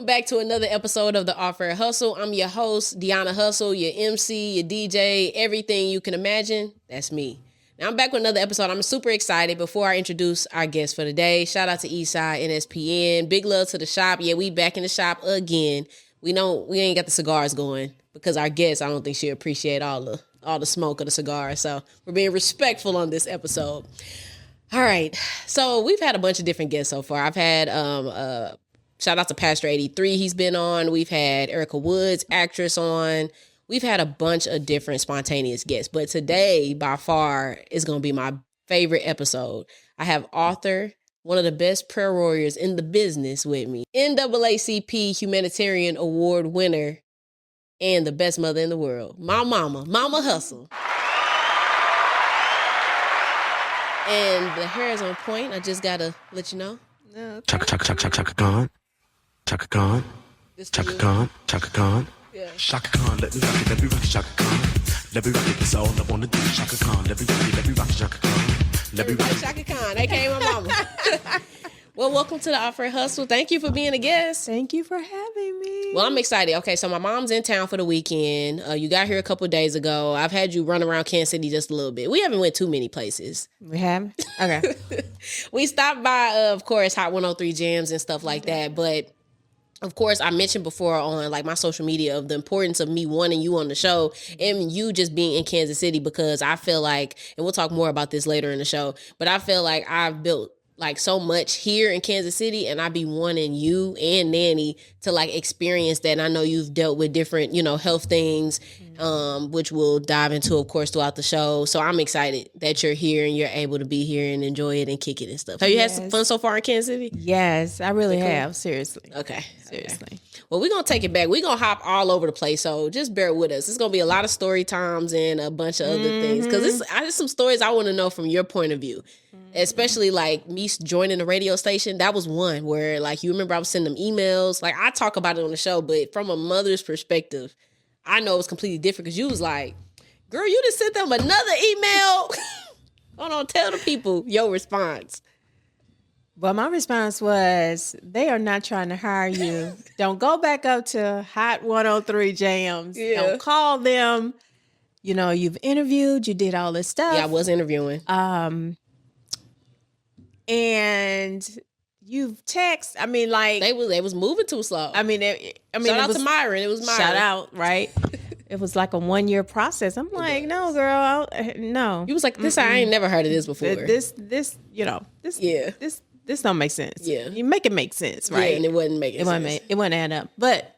Welcome back to another episode of the Offer Hustle. I'm your host, Deona Hustle, your MC, your DJ, everything you can imagine. That's me. Now I'm back with another episode. I'm super excited. Before I introduce our guest for the day, shout out to esai.nspn. Big love to the shop. Yeah, we back in the shop again. We know we ain't got the cigars going because our guest, I don't think she'll appreciate all the smoke of the cigar. So we're being respectful on this episode. All right. So we've had a bunch of different guests so far. I've had shout out to Pastor 83. He's been on. We've had Erica Woods, actress, on. We've had a bunch of different spontaneous guests. But today, by far, is going to be my favorite episode. I have author, one of the best prayer warriors in the business with me, NAACP Humanitarian Award winner, and the best mother in the world, my Mama Hustle. And the hair is on point. I just got to let you know. Chaka Khan. Chaka Khan. Chaka Khan. Chaka Khan. Yeah. Chaka Khan, let me rock it, Chaka Khan. Let me rock it, that's all I wanna do. Chaka Khan, let me rock it, Chaka Khan. Let me rock it. Chaka Khan, aka my mama. Well, welcome to the Offer Hustle. Thank you for being a guest. Thank you for having me. Well, I'm excited. Okay, so my mom's in town for the weekend. You got here a couple of days ago. I've had you run around Kansas City just a little bit. We haven't went too many places. We have? Okay. We stopped by, of course, Hot 103 Jams and stuff like that. But, of course, I mentioned before on like my social media of the importance of me wanting you on the show and you just being in Kansas City, because I feel like, and we'll talk more about this later in the show, but I feel like I've built like so much here in Kansas City, and I be wanting you and Nanny to like experience that. And I know you've dealt with different, health things, which we'll dive into, of course, throughout the show. So I'm excited that you're here and you're able to be here and enjoy it and kick it and stuff. Have you had some fun so far in Kansas City? Yes, I really have. Seriously. Okay. Seriously. Okay. Well, we're going to take it back. We're going to hop all over the place. So just bear with us. It's going to be a lot of story times and a bunch of other things. Because there's some stories I want to know from your point of view. Especially like me joining the radio station. That was one where like, you remember I was sending them emails. Like I talk about it on the show, but from a mother's perspective, I know it was completely different because you was like, girl, you just sent them another email. Hold on, tell the people your response. Well, my response was, they are not trying to hire you. Don't go back up to Hot 103 Jams. Yeah. Don't call them. You've interviewed, you did all this stuff. Yeah, I was interviewing. And you've texted. I mean, like they was moving too slow. I mean, shout out to Myron. It was Myron. Shout out, right? It was like a 1-year process. I'm like, no, girl, no. You was like, this. I ain't never heard of this before. This, this don't make sense. Yeah, you make it make sense, right? Yeah, and it wasn't making sense. It wouldn't add up. But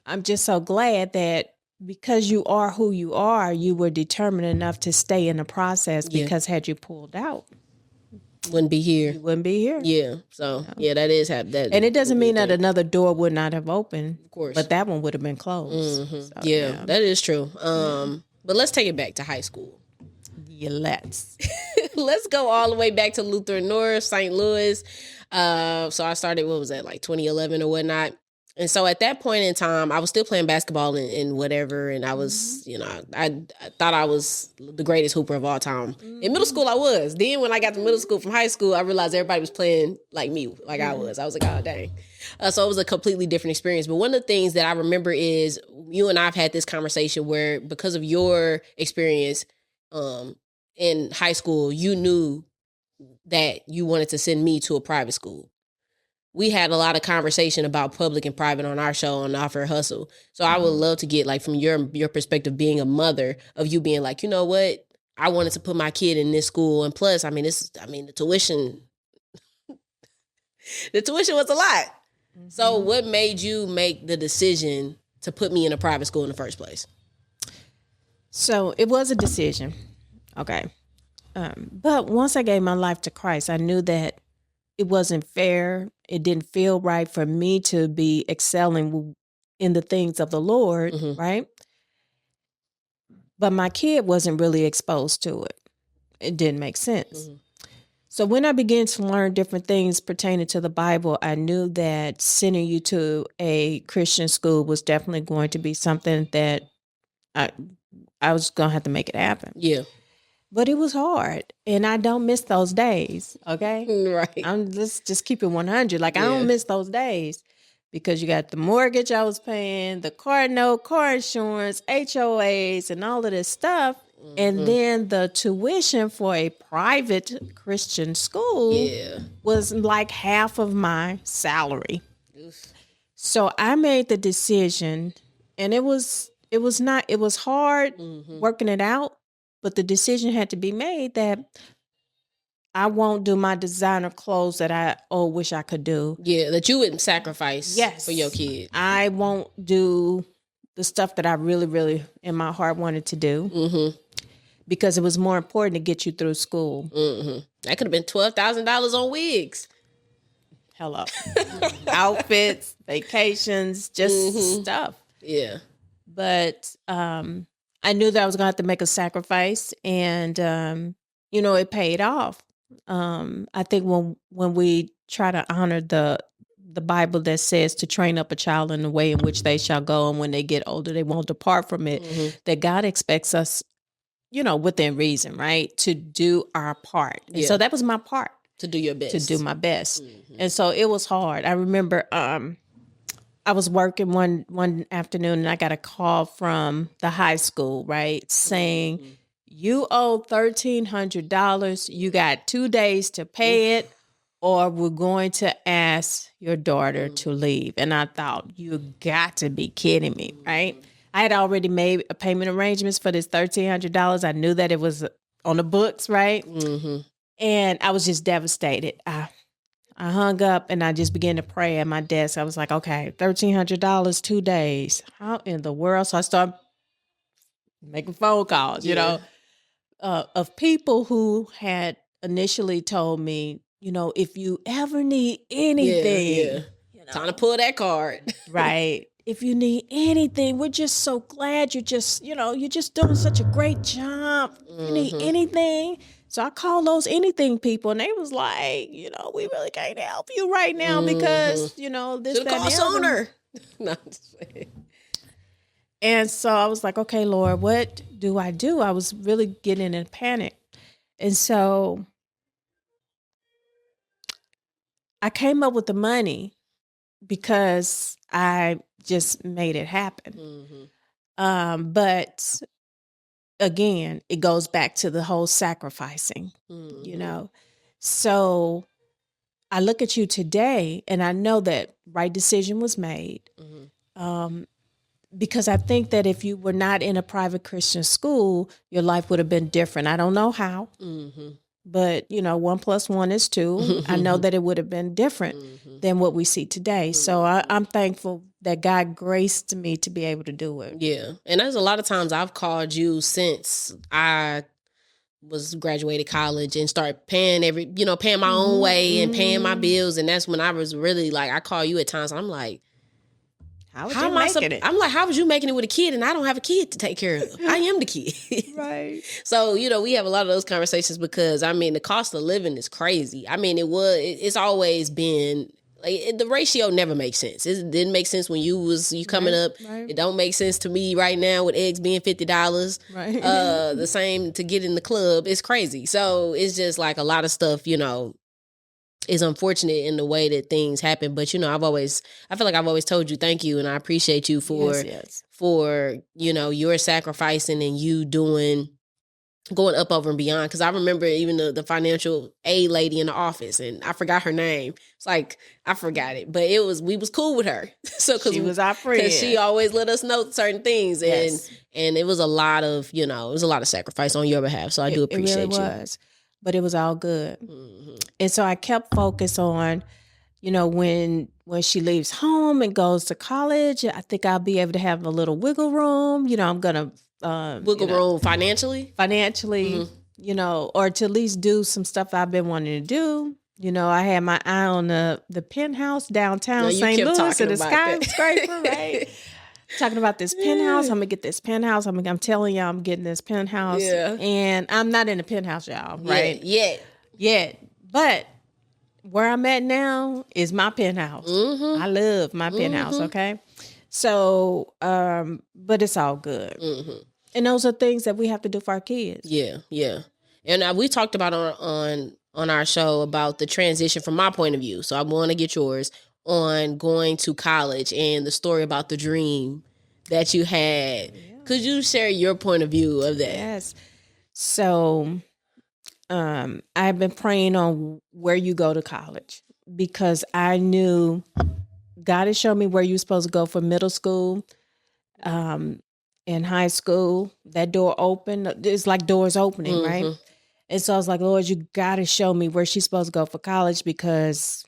I'm just so glad that because you are who you are, you were determined enough to stay in the process. Because had you pulled out, wouldn't be here. You wouldn't be here. Yeah. So that is that. And it doesn't mean that another door would not have opened. Of course. But that one would have been closed. Mm-hmm. So, yeah, that is true. But let's take it back to high school. Yeah, let's go all the way back to Lutheran North, St. Louis. So I started, what was that, like 2011 or whatnot. And so at that point in time, I was still playing basketball and whatever. And I was, I thought I was the greatest hooper of all time. In middle school, I was. Then when I got to middle school from high school, I realized everybody was playing like me, like I was. I was like, oh, dang. So it was a completely different experience. But one of the things that I remember is you and I have had this conversation where because of your experience in high school, you knew that you wanted to send me to a private school. We had a lot of conversation about public and private on our show on Offer Hustle. So I would love to get like from your perspective, being a mother, of you being like, you know what, I wanted to put my kid in this school, and plus, the tuition, was a lot. So what made you make the decision to put me in a private school in the first place? So it was a decision, okay, but once I gave my life to Christ, I knew that it wasn't fair. It didn't feel right for me to be excelling in the things of the Lord, right? But my kid wasn't really exposed to it. It didn't make sense. So when I began to learn different things pertaining to the Bible, I knew that sending you to a Christian school was definitely going to be something that I was going to have to make it happen. Yeah. But it was hard, and I don't miss those days, okay? Right. Let's just keep it 100. Like, I don't miss those days. because you got the mortgage I was paying, the car note, car insurance, HOAs, and all of this stuff. And then the tuition for a private Christian school was like half of my salary. So I made the decision, and it was hard working it out, but the decision had to be made that I won't do my designer clothes that I wish I could do. Yeah, that you wouldn't sacrifice for your kid. I won't do the stuff that I really, really in my heart wanted to do because it was more important to get you through school. That could have been $12,000 on wigs. Hello. Outfits, vacations, just stuff. Yeah. But I knew that I was going to have to make a sacrifice, and, it paid off. I think when we try to honor the Bible that says to train up a child in the way in which they shall go, and when they get older, they won't depart from it, that God expects us, within reason, right, to do our part. And so that was my part. To do your best. To do my best. And so it was hard. I remember I was working one afternoon, and I got a call from the high school, right, saying, you owe $1,300. You got 2 days to pay it, or we're going to ask your daughter to leave. And I thought, you got to be kidding me, right? I had already made a payment arrangements for this $1,300. I knew that it was on the books, right? And I was just devastated. I hung up and I just began to pray at my desk. I was like, okay, $1,300, 2 days. How in the world? So I started making phone calls, of people who had initially told me, if you ever need anything, time to pull that card. Right. If you need anything, we're just so glad you're just doing such a great job. If you need anything. So I called those anything people, and they was like, we really can't help you right now because, this, should call sooner. No, I'm just saying. And so I was like, okay, Lord, what do? I was really getting in a panic. And so I came up with the money because I just made it happen. But again, it goes back to the whole sacrificing, So I look at you today, and I know that right decision was made. Because I think that if you were not in a private Christian school, your life would have been different. I don't know how, but 1 + 1 is 2. I know that it would have been different than what we see today. So I'm thankful that God graced me to be able to do it. Yeah. And there's a lot of times I've called you since I was graduated college and started paying paying my own way and paying my bills. And that's when I was really like, I call you at times. I'm like, how am I making it? I'm like, how was you making it with a kid and I don't have a kid to take care of? I am the kid. Right. So, we have a lot of those conversations because, the cost of living is crazy. It's always been, like, the ratio never makes sense. It didn't make sense when you coming up. Right. It don't make sense to me right now with eggs being $50. Right. The same to get in the club. It's crazy. So it's just like a lot of stuff, is unfortunate in the way that things happen. But, I feel like I've always told you thank you, and I appreciate you for your sacrificing and you going up over and beyond. Because I remember even the financial aid lady in the office, and I forgot her name. It's like, I forgot it, but we was cool with her. So because she was our friend, because she always let us know certain things, and it was a lot of sacrifice on your behalf. So I do appreciate it really was. But it was all good. And so I kept focused on, when she leaves home and goes to college, I think I'll be able to have a little wiggle room. I'm going to... wiggle room financially? Financially, or to at least do some stuff I've been wanting to do. I had my eye on the penthouse downtown St. Louis at the skyscraper, right? Talking about this penthouse. I'm going to get this penthouse. I'm telling y'all I'm getting this penthouse. Yeah. And I'm not in the penthouse, y'all, right? Yet. But where I'm at now is my penthouse. I love my penthouse, okay? So, but it's all good. And those are things that we have to do for our kids. Yeah. And we talked about on our show about the transition from my point of view. So I want to get yours. on going to college and the story about the dream that you had. Could you share your point of view of that? Yes. So I've been praying on where you go to college because I knew God had shown me where you're supposed to go for middle school. In high school, that door opened. It's like doors opening, right? And so I was like, Lord, you got to show me where she's supposed to go for college because,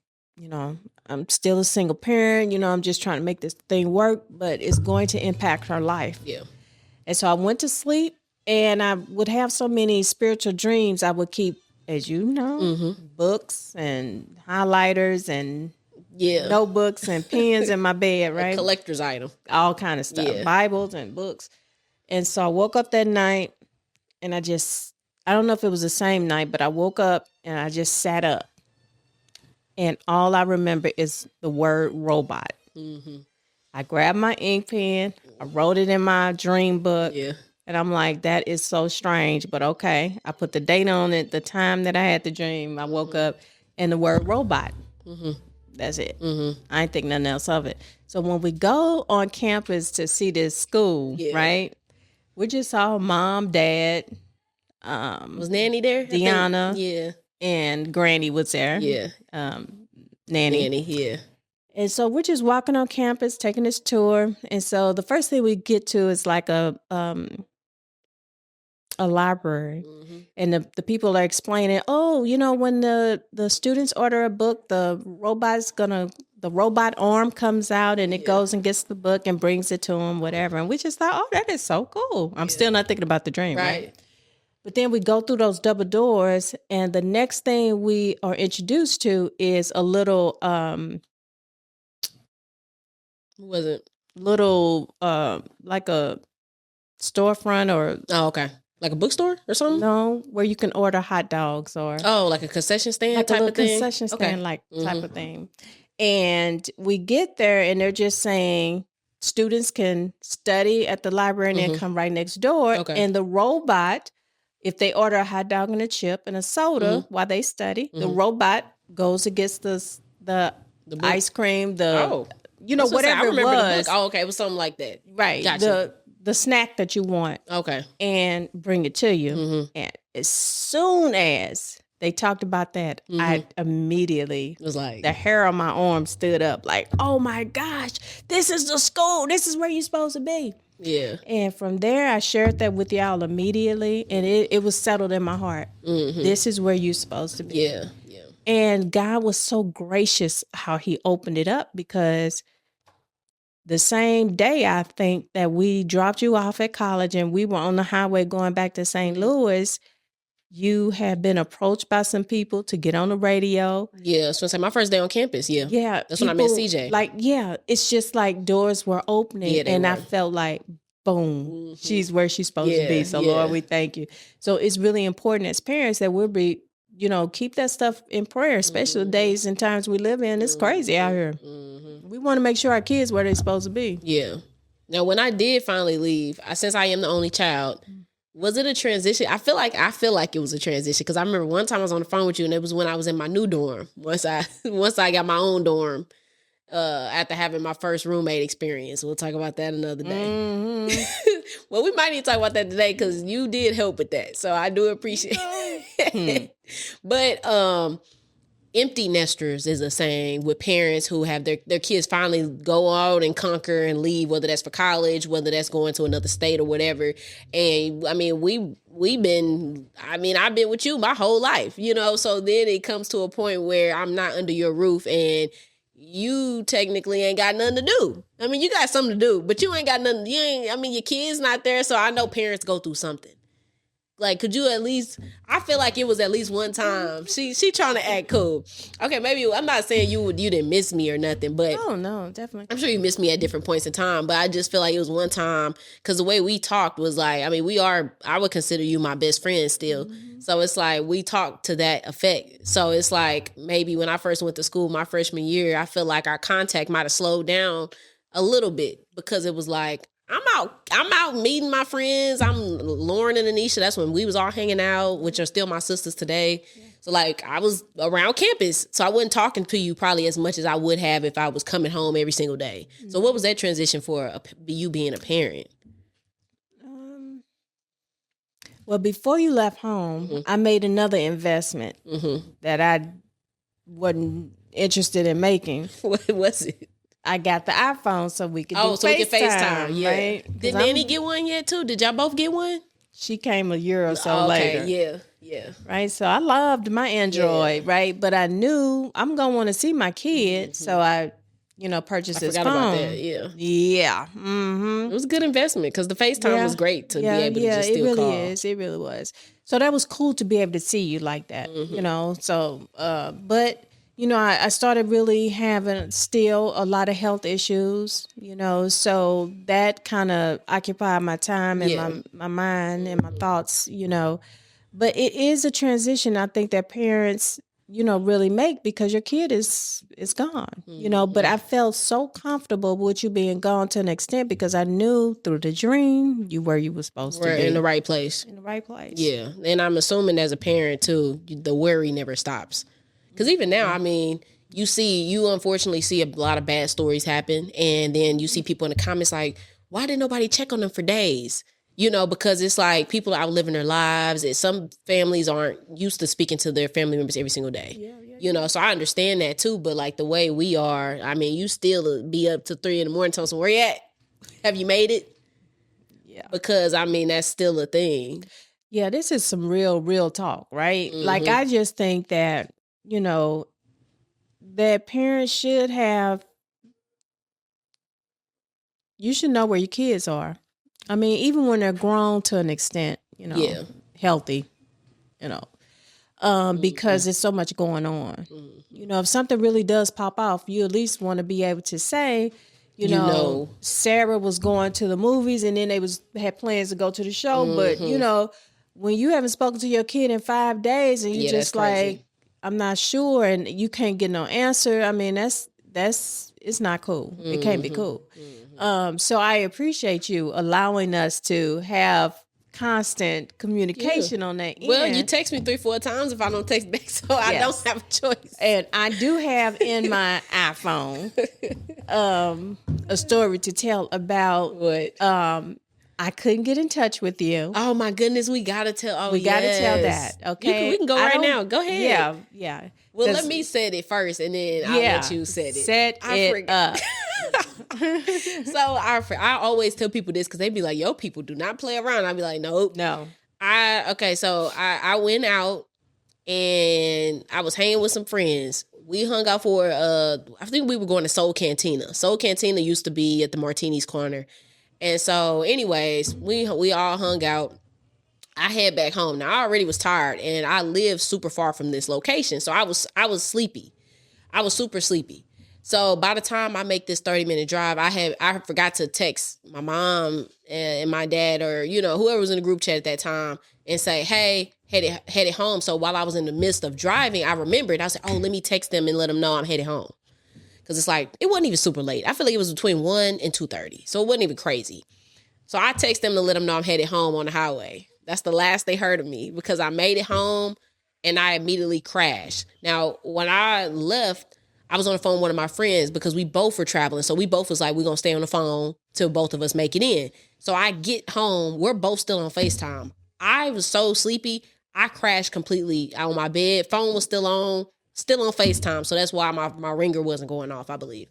I'm still a single parent. I'm just trying to make this thing work, but it's going to impact her life. Yeah. And so I went to sleep and I would have so many spiritual dreams. I would keep, as you know, books and highlighters and notebooks and pens in my bed, right? A collector's item. All kind of stuff, Bibles and books. And so I woke up that night and I don't know if it was the same night, but I woke up and I just sat up. And all I remember is the word robot. I grabbed my ink pen. I wrote it in my dream book. Yeah. And I'm like, that is so strange, but okay. I put the date on it, the time that I had the dream. I woke up and the word robot. That's it. I ain't think nothing else of it. So when we go on campus to see this school, right? We just saw mom, dad. Was Nanny there? Deona. Yeah. And Granny was there. Yeah. Nanny. Yeah. And so we're just walking on campus, taking this tour. And so the first thing we get to is like a library. And the people are explaining, when the students order a book, the robot arm comes out and it goes and gets the book and brings it to them, whatever. And we just thought, oh, that is so cool. I'm still not thinking about the dream, right? But then we go through those double doors and the next thing we are introduced to is a little, like a storefront or... Oh, okay. Like a bookstore or something? No, where you can order hot dogs or... Oh, like a concession stand like type a of thing? concession stand type of thing. And we get there and they're just saying students can study at the library and then come right next door. Okay. And the robot, if they order a hot dog and a chip and a soda while they study, the robot goes and gets the ice cream, whatever it was. Oh, okay. It was something like that. Right. Gotcha. The snack that you want. Okay. And bring it to you. And as soon as they talked about that, I immediately was like, the hair on my arm stood up like, oh my gosh, this is the school. This is where you're supposed to be. Yeah. And from there, I shared that with y'all immediately. And it was settled in my heart. This is where you're supposed to be. Yeah. Yeah. And God was so gracious how he opened it up because the same day, I think that we dropped you off at college and we were on the highway going back to St. Louis, you had been approached by some people to get on the radio. Yeah, I was going to say my first day on campus. Yeah. Yeah. That's when I met CJ. It's just like doors were opening and I felt like, boom, she's where she's supposed to be. So Lord, we thank you. So it's really important as parents that we'll be, keep that stuff in prayer, especially the days and times we live in. It's crazy out here. We want to make sure our kids where they're supposed to be. Yeah. Now, when I did finally leave, since I am the only child, was it a transition? I feel like it was a transition because I remember one time I was on the phone with you, and it was when I was in my new dorm. Once I got my own dorm, after having my first roommate experience. We'll talk about that another day. Well, we might need to talk about that today because you did help with that, so I do appreciate it. But empty nesters is a saying with parents who have their kids finally go out and conquer and leave, whether that's for college, whether that's going to another state or whatever. And I mean, I've been with you my whole life, so then it comes to a point where I'm not under your roof and you technically ain't got nothing to do. I mean, you got something to do, but you ain't got nothing. Your kid's not there. So I know parents go through something. Like, could you at least, I feel like it was at least one time. She trying to act cool. Okay, maybe, I'm not saying you didn't miss me or nothing, but. Oh, no, definitely. I'm sure you missed me at different points in time, but I just feel like it was one time, because the way we talked was like, I would consider you my best friend still. Mm-hmm. So it's like, we talked to that effect. So it's like, maybe when I first went to school my freshman year, I feel like our contact might have slowed down a little bit, because it was like, I'm out meeting my friends. I'm Lauren and Anisha. That's when we was all hanging out, which are still my sisters today. Yeah. So like I was around campus, so I wasn't talking to you probably as much as I would have if I was coming home every single day. So what was that transition for you being a parent? Well, before you left home, I made another investment that I wasn't interested in making. What was it? I got the iPhone so we could do So we can FaceTime. Yeah. right? Did Nanny get one yet too? Did y'all both get one? She came a year or so later. Yeah. Right. So I loved my Android, right? But I knew I'm gonna want to see my kid. So I, purchased this phone. About that. Yeah. Yeah. Mm-hmm. It was a good investment because the FaceTime was great to be able to just still it really call. is. It really was. So that was cool to be able to see you like that, So, but I started really having still a lot of health issues, so that kind of occupied my time and my mind and my thoughts, But it is a transition I think that parents, really make because your kid is gone, But I felt so comfortable with you being gone to an extent because I knew through the dream you were supposed to be. In the right place. In the right place. Yeah. And I'm assuming as a parent too, the worry never stops. Because even now, I mean, you unfortunately see a lot of bad stories happen. And then you see people in the comments like, why didn't nobody check on them for days? Because it's like people are out living their lives. Some families aren't used to speaking to their family members every single day. So I understand that too. But like the way we are, I mean, you still be up to 3 a.m. telling them, where you at? Have you made it? Yeah. Because I mean, that's still a thing. Yeah, this is some real talk, right? Like I just think that, that parents should have, you should know where your kids are. I mean, even when they're grown to an extent, healthy, because there's so much going on. If something really does pop off, you at least want to be able to say, Sarah was going to the movies and then they had plans to go to the show. But, when you haven't spoken to your kid in 5 days and you just like, I'm not sure, and you can't get no answer. I mean, it's not cool. It can't be cool. So I appreciate you allowing us to have constant communication on that end. Well, you text me 3-4 times if I don't text back, so I don't have a choice. And I do have in my iPhone a story to tell about what I couldn't get in touch with you. Oh my goodness, we gotta tell. We gotta tell that. Okay, we can go right now. Go ahead. Yeah. Well, let me set it first, and then I'll let you set it. Set it up. So I always tell people this because they be like, "Yo, people do not play around." I be like, "Nope, no." So I went out and I was hanging with some friends. We hung out for I think we were going to Soul Cantina. Soul Cantina used to be at the Martini's Corner. And so, anyways, we all hung out. I head back home. Now, I already was tired, and I live super far from this location. So, I was sleepy. I was super sleepy. So, by the time I make this 30-minute drive, I forgot to text my mom and my dad or, whoever was in the group chat at that time and say, hey, headed home. So, while I was in the midst of driving, I remembered. I was like, oh, let me text them and let them know I'm headed home. Because it's like, it wasn't even super late. I feel like it was between 1 and 2:30. So it wasn't even crazy. So I text them to let them know I'm headed home on the highway. That's the last they heard of me because I made it home and I immediately crashed. Now, when I left, I was on the phone with one of my friends because we both were traveling. So we both was like, we're going to stay on the phone till both of us make it in. So I get home. We're both still on FaceTime. I was so sleepy. I crashed completely out on my bed. Phone was still on FaceTime. So that's why my ringer wasn't going off, I believe.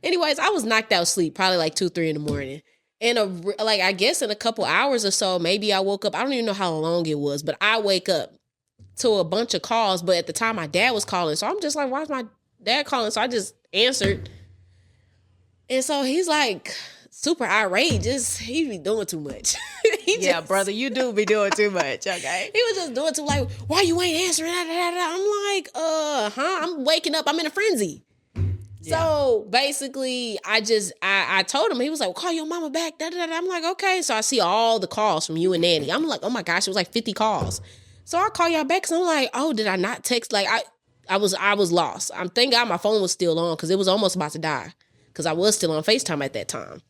Anyways, I was knocked out sleep, probably like 2-3 in the morning. And I guess in a couple hours or so, maybe I woke up. I don't even know how long it was, but I wake up to a bunch of calls. But at the time, my dad was calling. So I'm just like, why is my dad calling? So I just answered. And so he's like super irate. He be doing too much. Brother, you do be doing too much, okay? He was just doing too like, why you ain't answering? I'm like, I'm waking up. I'm in a frenzy. Yeah. So basically, I told him, he was like, well, call your mama back. I'm like, okay. So I see all the calls from you and Nanny. I'm like, oh my gosh, it was like 50 calls. So I call y'all back because I'm like, oh, did I not text? Like I was lost. I'm thank God my phone was still on because it was almost about to die because I was still on FaceTime at that time.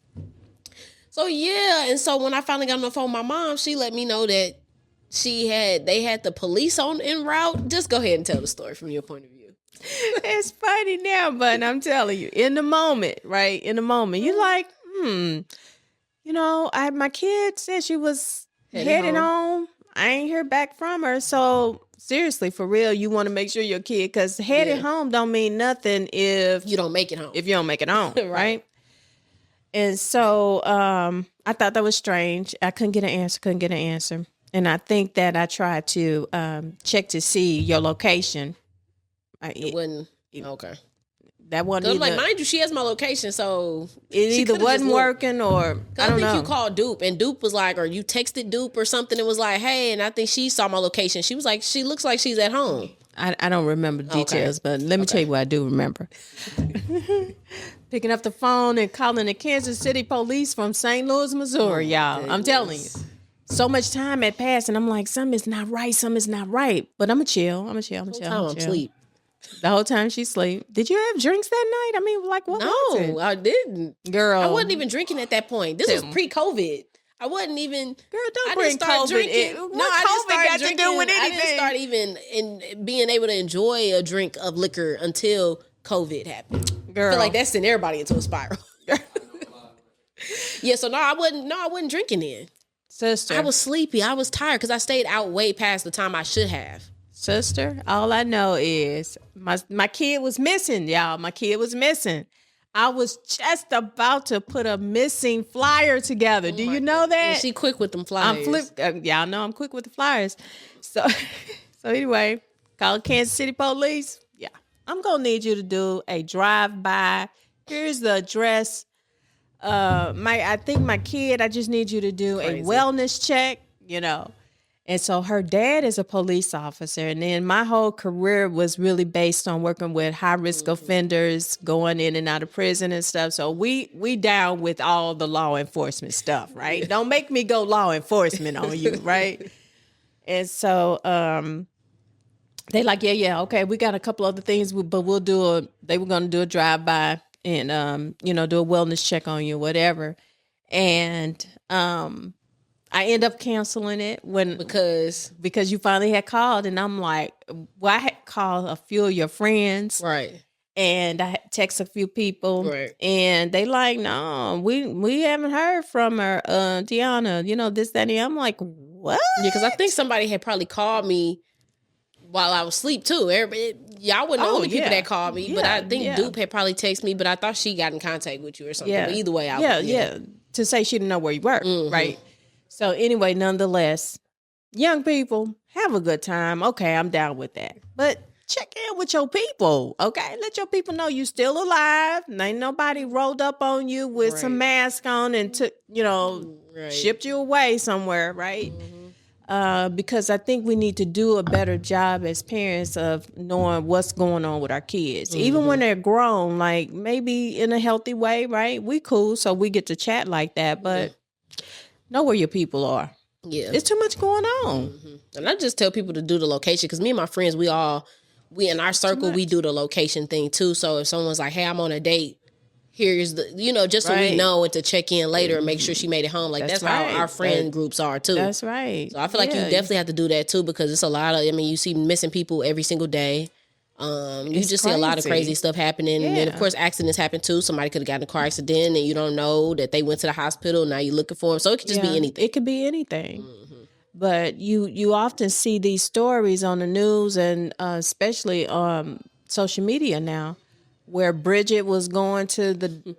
So yeah, and so when I finally got on the phone with my mom, she let me know that they had the police on en route. Just go ahead and tell the story from your point of view. It's funny now, but I'm telling you, in the moment, right? In the moment, you're like, my kid said she was heading home. I ain't hear back from her. So seriously, for real, you want to make sure your kid, because heading home don't mean nothing if You don't make it home. if you don't make it home, Right. right? And so I thought that was strange. I couldn't get an answer. And I think that I tried to check to see your location. It wasn't okay. That wasn't Cause either, like, mind you, she has my location, so it she either coulda wasn't just looked. working or I don't think know. you called Dupe, and Dupe was like, or you texted Dupe or something. It was like, hey, and I think she saw my location. She was like, she looks like she's at home. I don't remember details, but let me tell you what I do remember. Picking up the phone and calling the Kansas City police from St. Louis, Missouri, y'all. I'm telling you. So much time had passed, and I'm like, something's not right. But I'm chill. I'm chill. I'm asleep. The whole time she sleep. Did you have drinks that night? I mean, like, what was it? No, I didn't. Girl. I wasn't even drinking at that point. This was pre-COVID. I wasn't even. Girl, don't I bring didn't start COVID drinking. in. No, What I didn't COVID start got drinking. to do with I didn't anything? start even in being able to enjoy a drink of liquor until COVID happened. Girl. I feel like that sent everybody into a spiral. Yeah, so I wasn't drinking then. Sister. I was sleepy. I was tired because I stayed out way past the time I should have. Sister, all I know is my kid was missing, y'all. My kid was missing. I was just about to put a missing flyer together. Do you know that? And she quick with them flyers. Y'all know I'm quick with the flyers. So anyway, call Kansas City police. Yeah, I'm gonna need you to do a drive-by. Here's the address. I think my kid. I just need you to do a wellness check. And so her dad is a police officer. And then my whole career was really based on working with high-risk offenders, going in and out of prison and stuff. So we down with all the law enforcement stuff, right? Don't make me go law enforcement on you, right? And so they like, yeah, okay, we got a couple other things, but they were going to do a drive-by and, do a wellness check on you, whatever. And I end up canceling it because you finally had called, and I'm like, well, I had called a few of your friends, Right. And I had text a few people, Right. And they like, no, we haven't heard from her, Deona, this, that, and the other. I'm like, what? Yeah, because I think somebody had probably called me while I was asleep too. Y'all weren't the only people that called me, but I think Dupe had probably texted me, but I thought she got in contact with you or something. Yeah. But either way, to say she didn't know where you were, right? So anyway, nonetheless, young people, have a good time. Okay, I'm down with that. But check in with your people, okay? Let your people know you still alive. Ain't nobody rolled up on you with some mask on and took, shipped you away somewhere, right? Because I think we need to do a better job as parents of knowing what's going on with our kids. Even when they're grown, like maybe in a healthy way, right? We cool, so we get to chat like that, but know where your people are. Yeah. It's too much going on. And I just tell people to do the location, because me and my friends, we in our circle, we do the location thing too. So if someone's like, hey, I'm on a date, here's the, just so we know, and to check in later and make sure she made it home. Like that's how our friend groups are too. That's right. So I feel like you definitely have to do that too, because it's a lot of, you see missing people every single day. You just see a lot of crazy stuff happening. And then of course accidents happen too. Somebody could have gotten in a car accident and you don't know that they went to the hospital. Now you're looking for them. So it could just be anything. It could be anything. But you often see these stories on the news and especially on social media now, where Bridget was going to the,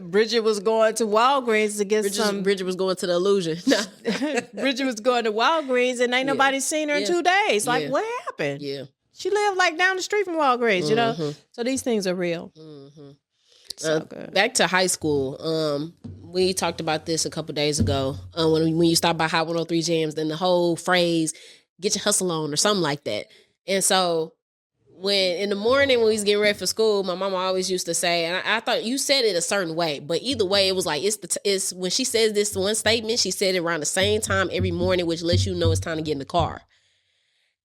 Bridget was going to Walgreens to get Bridget was going to the Illusion. Bridget was going to Walgreens and ain't nobody seen her in 2 days. Like, what happened? Yeah. She lived like down the street from Walgreens, So these things are real. So good. Back to high school. We talked about this a couple days ago. When you stop by Hot 103 Jams, then the whole phrase, get your hustle on or something like that. And so when in the morning when we was getting ready for school, my mama always used to say, and I thought you said it a certain way, but either way, it was like, it's when she says this one statement, she said it around the same time every morning, which lets you know it's time to get in the car.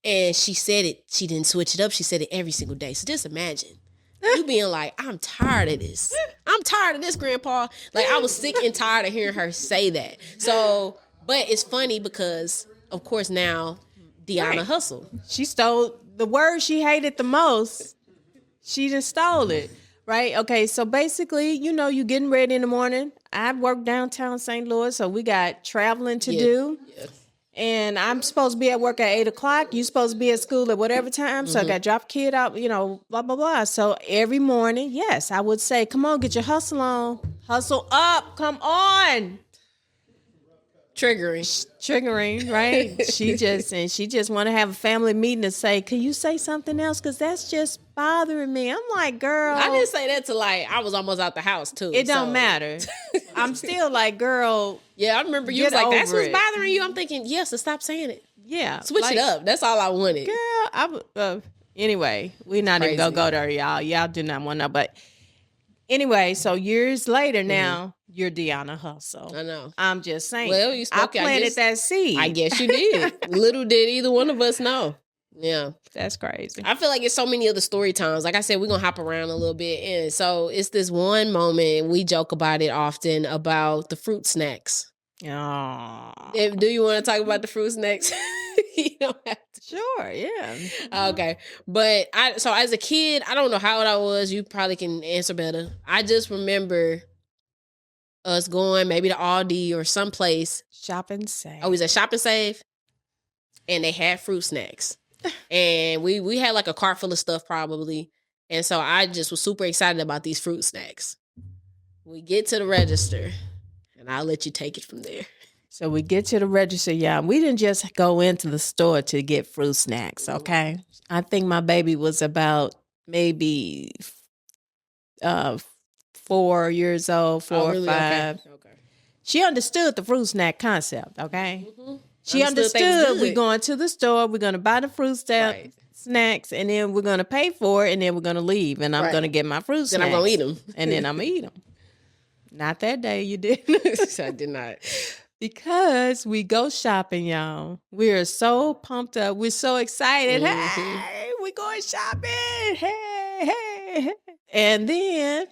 And she said it, she didn't switch it up. She said it every single day. So just imagine you being like, I'm tired of this. I'm tired of this, Grandpa. Like I was sick and tired of hearing her say that. So But it's funny because, of course, now Deona Right. Hustle. She stole the word she hated the most. She just stole it. Right? Okay, so basically, you getting ready in the morning. I work downtown St. Louis, so we got traveling to do. Yeah. And I'm supposed to be at work at 8:00. You supposed to be at school at whatever time. So I got to drop a kid out, blah, blah, blah. So every morning, yes, I would say, come on, get your hustle on. Hustle up. Come on. Triggering, right? She just want to have a family meeting to say, can you say something else? Because that's just bothering me. I'm like, girl. I didn't say that till I was almost out the house too. It don't matter. I'm still like, girl. Yeah, I remember you was like, that's what's bothering you. I'm thinking, yes, so stop saying it. Yeah. Switch it up. That's all I wanted. Girl, anyway, we're not even going to go there, y'all. Y'all do not want to know. But anyway, so years later now, you're Deona Hustle. I know. I'm just saying. Well, you spoke. I planted that seed. I guess you did. Little did either one of us know. Yeah. That's crazy. I feel like it's so many other story times. Like I said, we're going to hop around a little bit. And so it's this one moment, we joke about it often, about the fruit snacks. Oh. Do you want to talk about the fruit snacks? You don't have to. Sure, yeah. Okay. But so as a kid, I don't know how old I was. You probably can answer better. I just remember us going maybe to Aldi or someplace. Shop and Save. Oh, we was at Shop and Save. And they had fruit snacks. And we had like a cart full of stuff probably. And so I just was super excited about these fruit snacks. We get to the register and I'll let you take it from there. So we get to the register, y'all. We didn't just go into the store to get fruit snacks, okay? I think my baby was about maybe 4 years old, 4 or 5. Okay. She understood the fruit snack concept, okay? Mm-hmm. She understood we're going to the store, we're going to buy the fruit snacks, and then we're going to pay for it, and then we're going to leave, and I'm going to get my fruit snacks. Then I'm going to eat them. And then I'm going to eat them. Not that day, you didn't. I did not. Because we go shopping, y'all. We are so pumped up. We're so excited. Mm-hmm. Hey, we going shopping. Hey. And then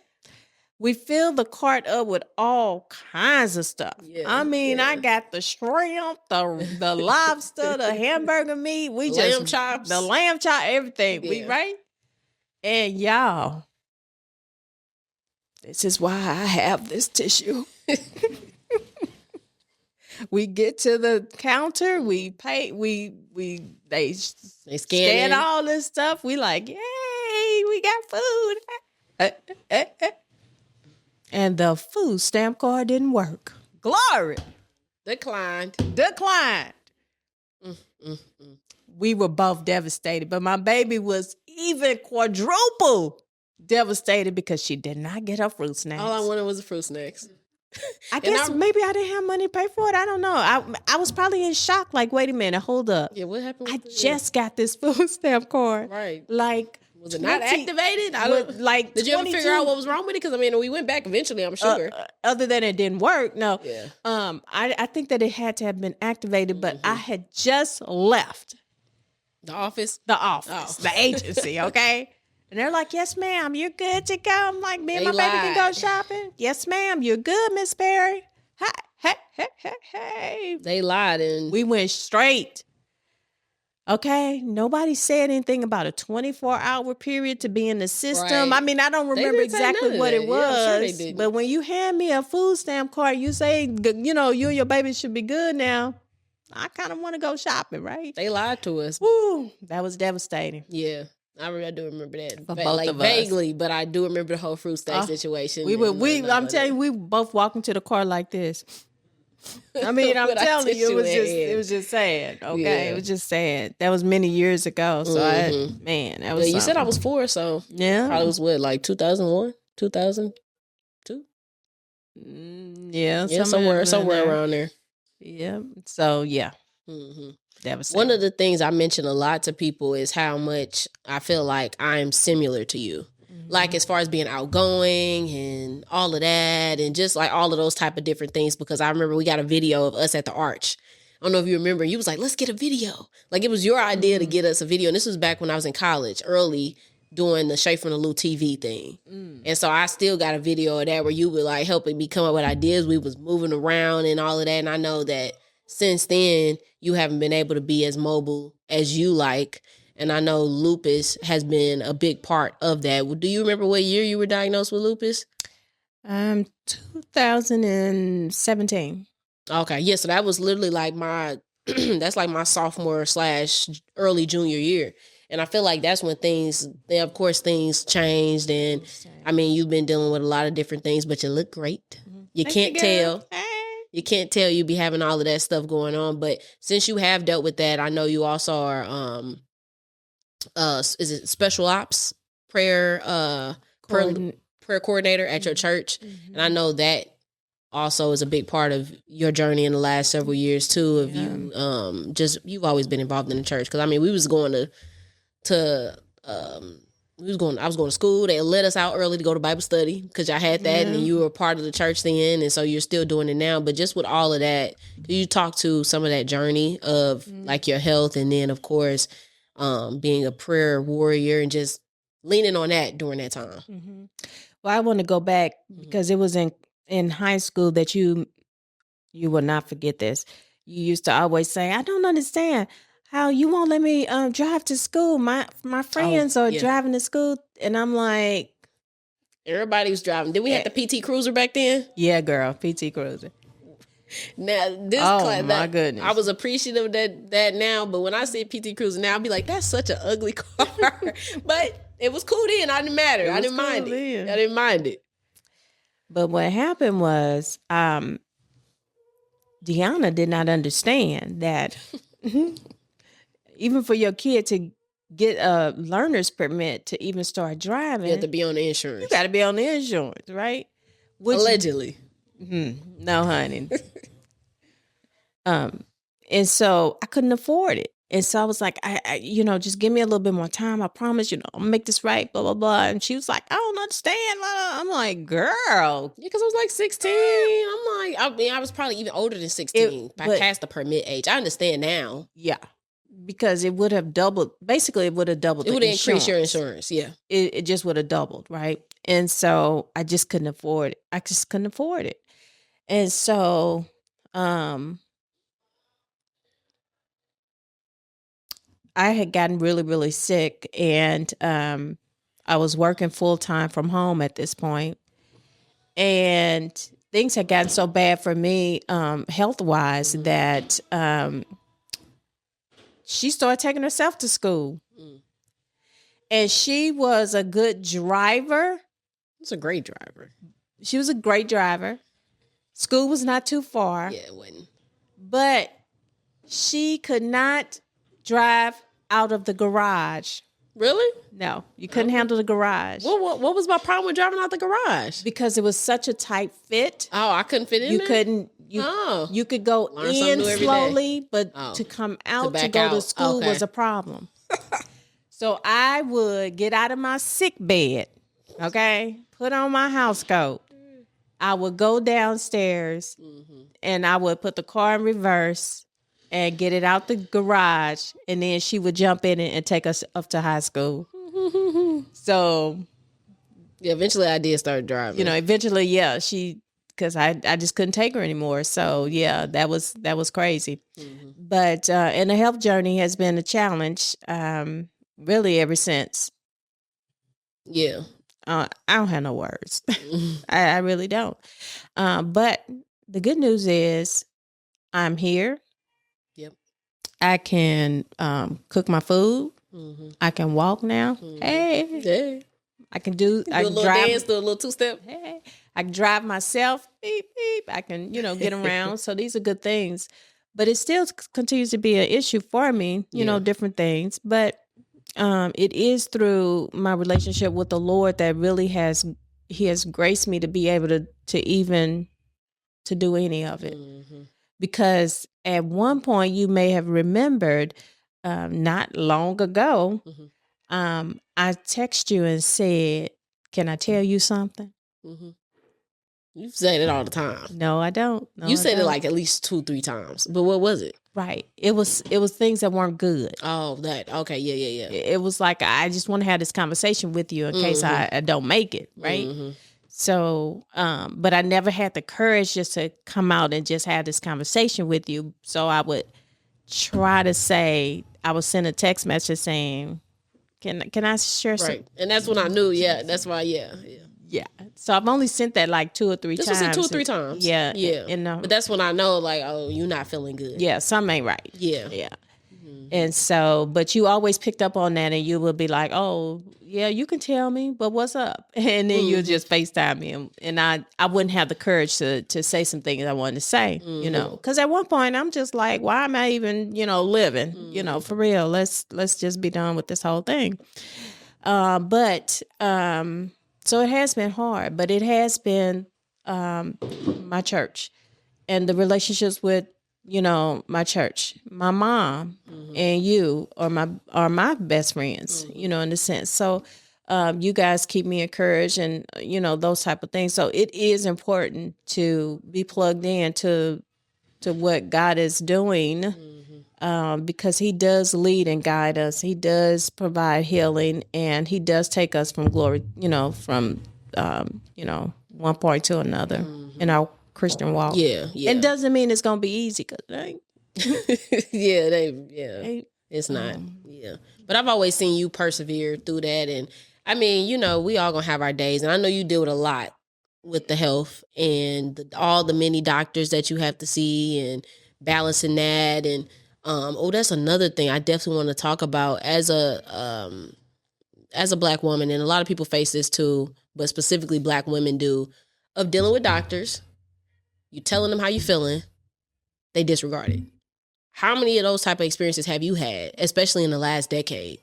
we fill the cart up with all kinds of stuff. Yeah, I mean, I got the shrimp, the lobster, the hamburger meat. We just lamb chops. The lamb chop, everything. Yeah. We right? And y'all, this is why I have this tissue. We get to the counter, we pay, they scan all this stuff. We like, yay, we got food. And the food stamp card didn't work. Glory. Declined. We were both devastated, but my baby was even quadruple devastated because she did not get her fruit snacks. All I wanted was the fruit snacks. I guess maybe I didn't have money to pay for it. I don't know. I was probably in shock. Like, wait a minute, hold up. Yeah, what happened? I just got this food stamp card. Right. Like, was it not activated? I don't. Like, did you ever figure out what was wrong with it? Because I mean, we went back eventually. I'm sure. Other than it didn't work, no. Yeah. I think that it had to have been activated, but I had just left the office, the agency. Okay. And they're like, yes, ma'am, you're good to go. I'm like, me and my baby can go shopping. Yes, ma'am, you're good, Miss Perry. Hey. They lied and we went straight. Okay. Nobody said anything about a 24-hour period to be in the system. Right. I mean, I don't remember exactly what it was. Yeah, I'm sure they didn't. But when you hand me a food stamp card, you say, you and your baby should be good now. I kind of want to go shopping, right? They lied to us. Woo, that was devastating. Yeah. I do remember that. For both of us. Vaguely, but I do remember the whole fruit snack situation. I'm telling you, we both walked into the car like this. I mean, I'm telling you, it was just sad. Okay, Yeah. It was just sad. That was many years ago. So that was. You said I was 4, so yeah, probably was what, like 2001, 2002. Yeah, somewhere around there. Yeah. So yeah. Mm-hmm. Devastating. One of the things I mention a lot to people is how much I feel like I'm similar to you. Mm-hmm. Like as far as being outgoing and all of that and just like all of those type of different things, because I remember we got a video of us at the Arch. I don't know if you remember. You was like, let's get a video. Like it was your idea to get us a video. And this was back when I was in college, early, doing the Straight from the Lou TV thing. And so I still got a video of that where you were like helping me come up with ideas. We was moving around and all of that. And I know that since then, you haven't been able to be as mobile as you like. And I know lupus has been a big part of that. Do you remember what year you were diagnosed with lupus? 2017. Okay, yeah, so that was literally like my that's like my sophomore / early junior year. And I feel like that's when things changed. And I mean, you've been dealing with a lot of different things, but you look great. You can't tell. You can't tell you be having all of that stuff going on. But since you have dealt with that, I know you also are is it special ops prayer prayer coordinator at your church. And I know that also is a big part of your journey in the last several years too, of you you've always been involved in the church. Because I mean, I was going to school. They let us out early to go to Bible study because y'all had that, and you were a part of the church then, and so you're still doing it now. But just with all of that, could you talk to some of that journey of like your health, and then of course being a prayer warrior and just leaning on that during that time? Well, I want to go back because it was in high school that you will not forget this. You used to always say, "I don't understand how you won't let me drive to school. My friends are driving to school," and I'm like, everybody was driving. Did we have the PT Cruiser back then? Yeah, girl, PT Cruiser. Now this class, my goodness, I was appreciative of that now, but when I see PT Cruiser now, I'll be like, that's such an ugly car. But it was cool then. I didn't matter. I didn't mind it. I didn't mind it. But what happened was, Deona did not understand that even for your kid to get a learner's permit to even start driving, you have to be on the insurance. You got to be on the insurance, right? Allegedly. No, honey. And so I couldn't afford it. And so I was like, I just give me a little bit more time. I promise, I'll make this right, blah, blah, blah. And she was like, I don't understand. I'm like, girl. Yeah, because I was like 16. I'm like, I was probably even older than 16. I passed the permit age. I understand now. Yeah. Because it would have doubled. Basically, it would have doubled. It would have increased your insurance. Yeah. It just would have doubled, right? And so I just couldn't afford it. I just couldn't afford it. And so, I had gotten really, really sick, and I was working full time from home at this point, and things had gotten so bad for me, health wise, that she started taking herself to school, and she was a good driver. It's a great driver. She was a great driver. School was not too far. Yeah, it wasn't. But she could not drive out of the garage. Really? No, you couldn't handle the garage. What was my problem with driving out the garage? Because it was such a tight fit. Oh, I couldn't fit in there? You could go in slowly, but to come out to go to school was a problem. So I would get out of my sick bed, put on my house coat. I would go downstairs and I would put the car in reverse and get it out the garage, and then she would jump in it and take us up to high school. So, yeah, eventually I did start driving. Eventually, yeah, because I just couldn't take her anymore. So, yeah, that was crazy. But and the health journey has been a challenge, really ever since. Yeah. I don't have no words. I really don't. But the good news is I'm here. Yep. I can cook my food. I can walk now. Hey. I can do a little dance, do a little two-step. Hey. I can drive myself. Beep, beep. I can, get around. So these are good things. But it still continues to be an issue for me, different things. But it is through my relationship with the Lord that really He has graced me to be able to even to do any of it. Because at one point you may have remembered, not long ago, I text you and said, "Can I tell you something?" You say it all the time. No, I don't. No, you said it like at least 2-3 times. But what was it? Right. It was things that weren't good. Oh, that. Okay. Yeah. It was like, I just want to have this conversation with you in case I don't make it. Right. So, but I never had the courage just to come out and just have this conversation with you. So I would try to say, I would send a text message saying, can I share some? Right. And that's when I knew, yeah, that's why, yeah. Yeah. So I've only sent that like 2 or 3 This times. was it 2 or 3 times. Yeah. Yeah. And, but that's when I know, like, oh, you're not feeling good. yeah, something ain't right. Yeah. Yeah. And so, but you always picked up on that and you would be like, oh, yeah, you can tell me, but what's up? And then you'll just FaceTime me. And I wouldn't have the courage to say some things I wanted to say, you know, because at one point I'm just like, why am I even, living, for real? Let's just be done with this whole thing. But so it has been hard, but it has been my church and the relationships with my church, my mom, and you are my best friends, in a sense. So you guys keep me encouraged and those type of things. So it is important to be plugged in to what God is doing. Because he does lead and guide us. He does provide healing, and he does take us from glory, from one point to another in our Christian walk. Yeah. It doesn't mean it's gonna be easy, because it ain't. It's not. Yeah. But I've always seen you persevere through that. And I mean, we all gonna have our days, and I know you deal with a lot with the health and all the many doctors that you have to see and balancing that. And that's another thing I definitely want to talk about as a Black woman, and a lot of people face this too, but specifically Black women do, of dealing with doctors. You telling them how you feeling, they disregard it. How many of those type of experiences have you had, especially in the last decade,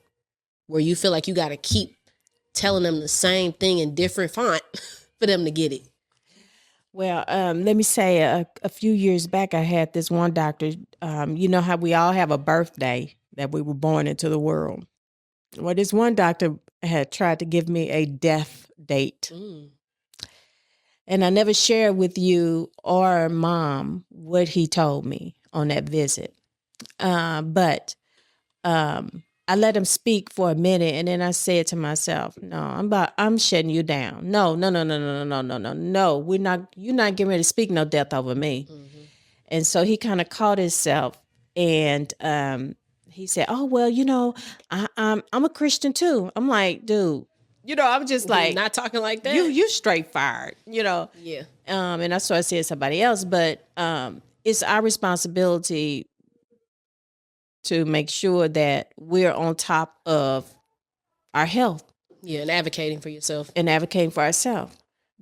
where you feel like you got to keep telling them the same thing in different font for them to get it? Well, let me say a few years back, I had this one doctor. You know how we all have a birthday that we were born into the world. Well, this one doctor had tried to give me a death date. And I never shared with you or Mom what he told me on that visit. But I let him speak for a minute, and then I said to myself, "No, I'm shutting you down. No. You're not getting ready to speak no death over me." And so he kind of caught himself, and he said, "Oh well, I'm a Christian too." I'm like, dude, I'm just like, not talking like that. You straight fired, Yeah. And that's what I said to somebody else, but it's our responsibility to make sure that we're on top of our health. Yeah, and advocating for yourself. And advocating for ourselves.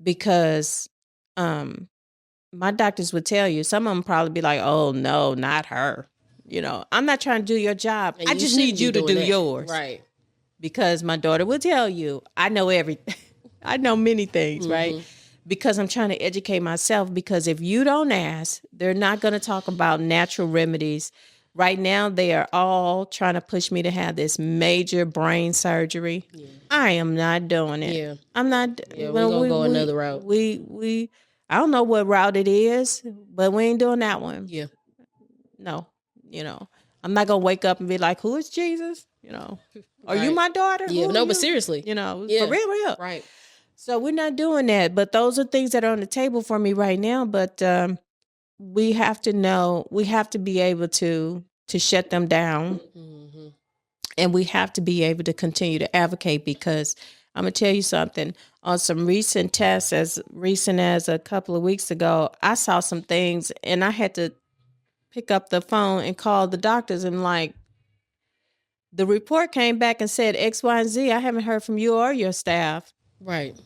Because my doctors would tell you, some of them probably be like, oh, no, not her. I'm not trying to do your job. And I just need you to do yours. Right. Because my daughter will tell you, I know everything. I know many things, right? Because I'm trying to educate myself. Because if you don't ask, they're not going to talk about natural remedies. Right now, they are all trying to push me to have this major brain surgery. Yeah. I am not doing it. Yeah. I'm not. Yeah, we're going to go another route. I don't know what route it is, but we ain't doing that one. Yeah. No, I'm not going to wake up and be like, who is Jesus? Are you my daughter? Yeah, but seriously. For real. Right. So we're not doing that. But those are things that are on the table for me right now. But we have to know, we have to be able to shut them down. And we have to be able to continue to advocate, because I'm going to tell you something. On some recent tests, as recent as a couple of weeks ago, I saw some things and I had to pick up the phone and call the doctors and the report came back and said X, Y, and Z. I haven't heard from you or your staff. Right.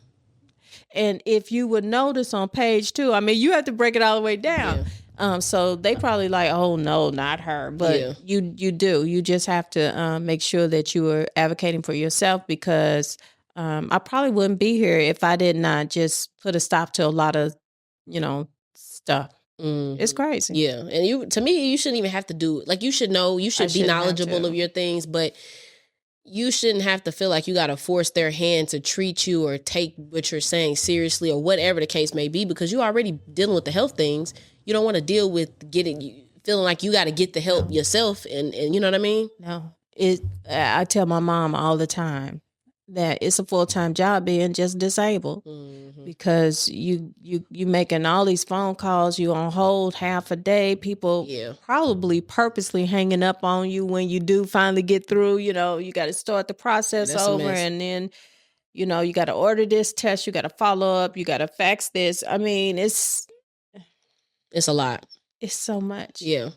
And if you would notice on page 2, I mean, you have to break it all the way down. Yeah. So they probably like, oh, no, not her. But you do. You just have to make sure that you are advocating for yourself, because I probably wouldn't be here if I did not just put a stop to a lot of, stuff. It's crazy. Yeah. And to me, you shouldn't even have to do it. Like, you should know, you should be knowledgeable of your things, but you shouldn't have to feel like you got to force their hand to treat you or take what you're saying seriously, or whatever the case may be, because you're already dealing with the health things. You don't want to deal with feeling like you got to get the help yourself. And you know what I mean? No. I tell my mom all the time, that it's a full-time job being just disabled, because you making all these phone calls, you on hold half a day, people probably purposely hanging up on you when you do finally get through. You got to start the process over, and then you got to order this test, you got to follow up, you got to fax this. I mean, it's a lot. It's so much. Yeah.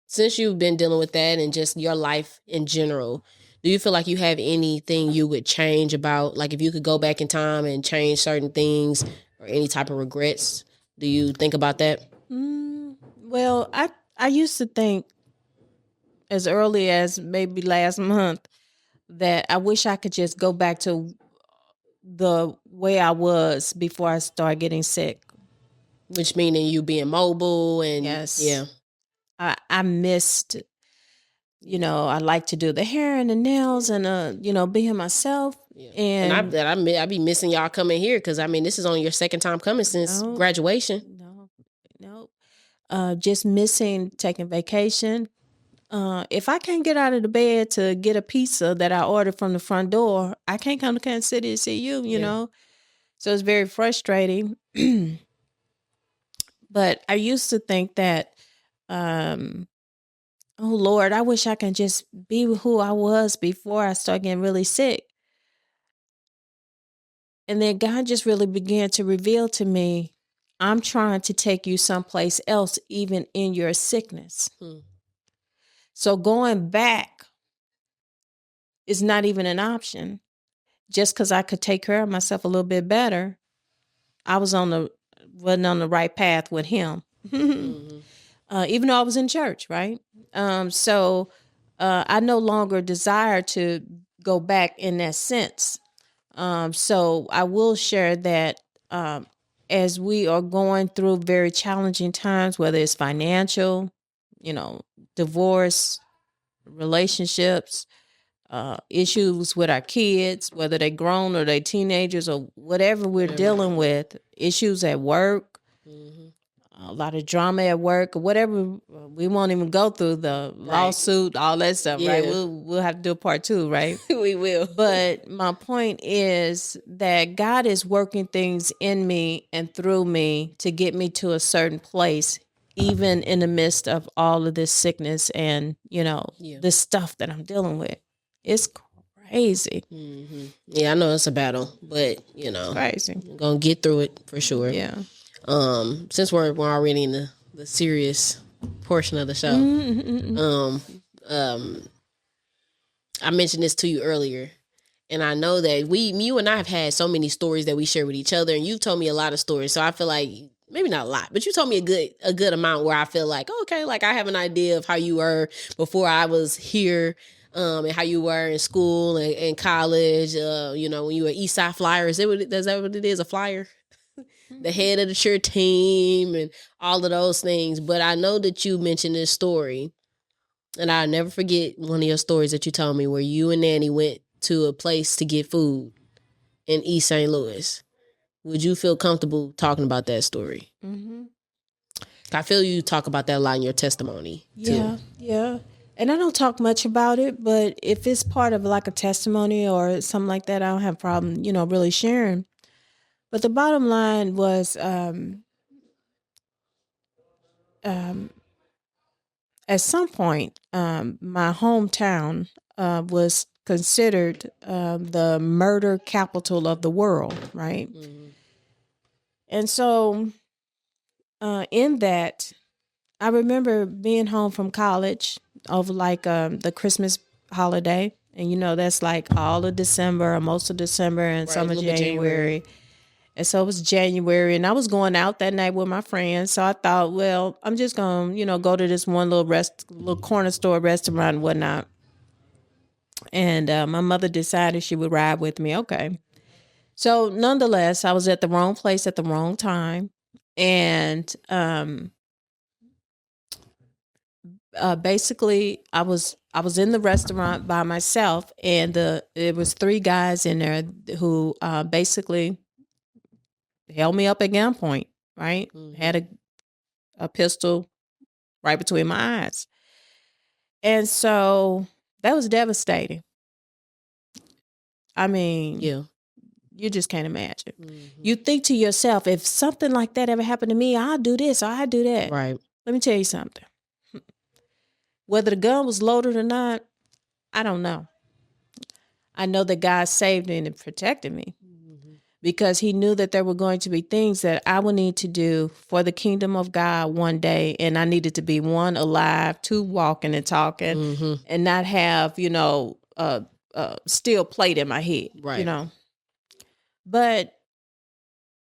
Since you've been dealing with that and just your life in general, do you feel like you have anything you would change about, like if you could go back in time and change certain things or any type of regrets? Do you think about that? Well, I used to think as early as maybe last month that I wish I could just go back to the way I was before I started getting sick. Which meaning you being mobile and yeah. I missed, I like to do the hair and the nails and being myself. Yeah. And I be missing y'all coming here because I mean this is only your second time coming since graduation. No. Just missing taking vacation. If I can't get out of the bed to get a pizza that I ordered from the front door, I can't come to Kansas City to see you, you know? So it's very frustrating. But I used to think that, oh Lord, I wish I could just be who I was before I started getting really sick. And then God just really began to reveal to me, I'm trying to take you someplace else, even in your sickness. So going back is not even an option. Just because I could take care of myself a little bit better, I wasn't on the right path with him. Even though I was in church, right? So I no longer desire to go back in that sense. So I will share that as we are going through very challenging times, whether it's financial, divorce, relationships, issues with our kids, whether they're grown or they teenagers or whatever we're dealing with, issues at work, a lot of drama at work, or whatever. We won't even go through the lawsuit, all that stuff, right? We'll have to do a part 2, right? We will. But my point is that God is working things in me and through me to get me to a certain place, even in the midst of all of this sickness and, this stuff that I'm dealing with. It's crazy. Yeah, I know it's a battle, but crazy. I'm gonna get through it for sure. Yeah. Since we're already in the serious portion of the show, I mentioned this to you earlier, and I know that you and I have had so many stories that we share with each other, and you've told me a lot of stories. So I feel like maybe not a lot, but you told me a good amount where I feel like, okay, like I have an idea of how you were before I was here. And how you were in school and college, when you were Eastside Flyers. Is that what it is, a flyer? The head of the cheer team and all of those things. But I know that you mentioned this story, and I'll never forget one of your stories that you told me where you and Nanny went to a place to get food in East St. Louis. Would you feel comfortable talking about that story? I feel you talk about that a lot in your testimony, too. Yeah. And I don't talk much about it, but if it's part of like a testimony or something like that, I don't have a problem, really sharing. But the bottom line was, at some point, my hometown was considered the murder capital of the world, right? And so in that, I remember being home from college over like the Christmas holiday. And, that's like all of December or most of December and some of January. And so it was January, and I was going out that night with my friends. So I thought, well, I'm just going to, go to this one little corner store restaurant and whatnot. And my mother decided she would ride with me. Okay. So nonetheless, I was at the wrong place at the wrong time. And basically I was in the restaurant by myself, and there was 3 guys in there who basically held me up at gunpoint, right? Had a pistol right between my eyes. And so that was devastating. I mean, Yeah. you just can't imagine. You think to yourself, if something like that ever happened to me, I'll do this or I'll do that. Right. Let me tell you something. Whether the gun was loaded or not, I don't know. I know that God saved me and protected me because he knew that there were going to be things that I would need to do for the kingdom of God one day. And I needed to be, one, alive, two, walking and talking, and not have, steel plate in my head, Right. But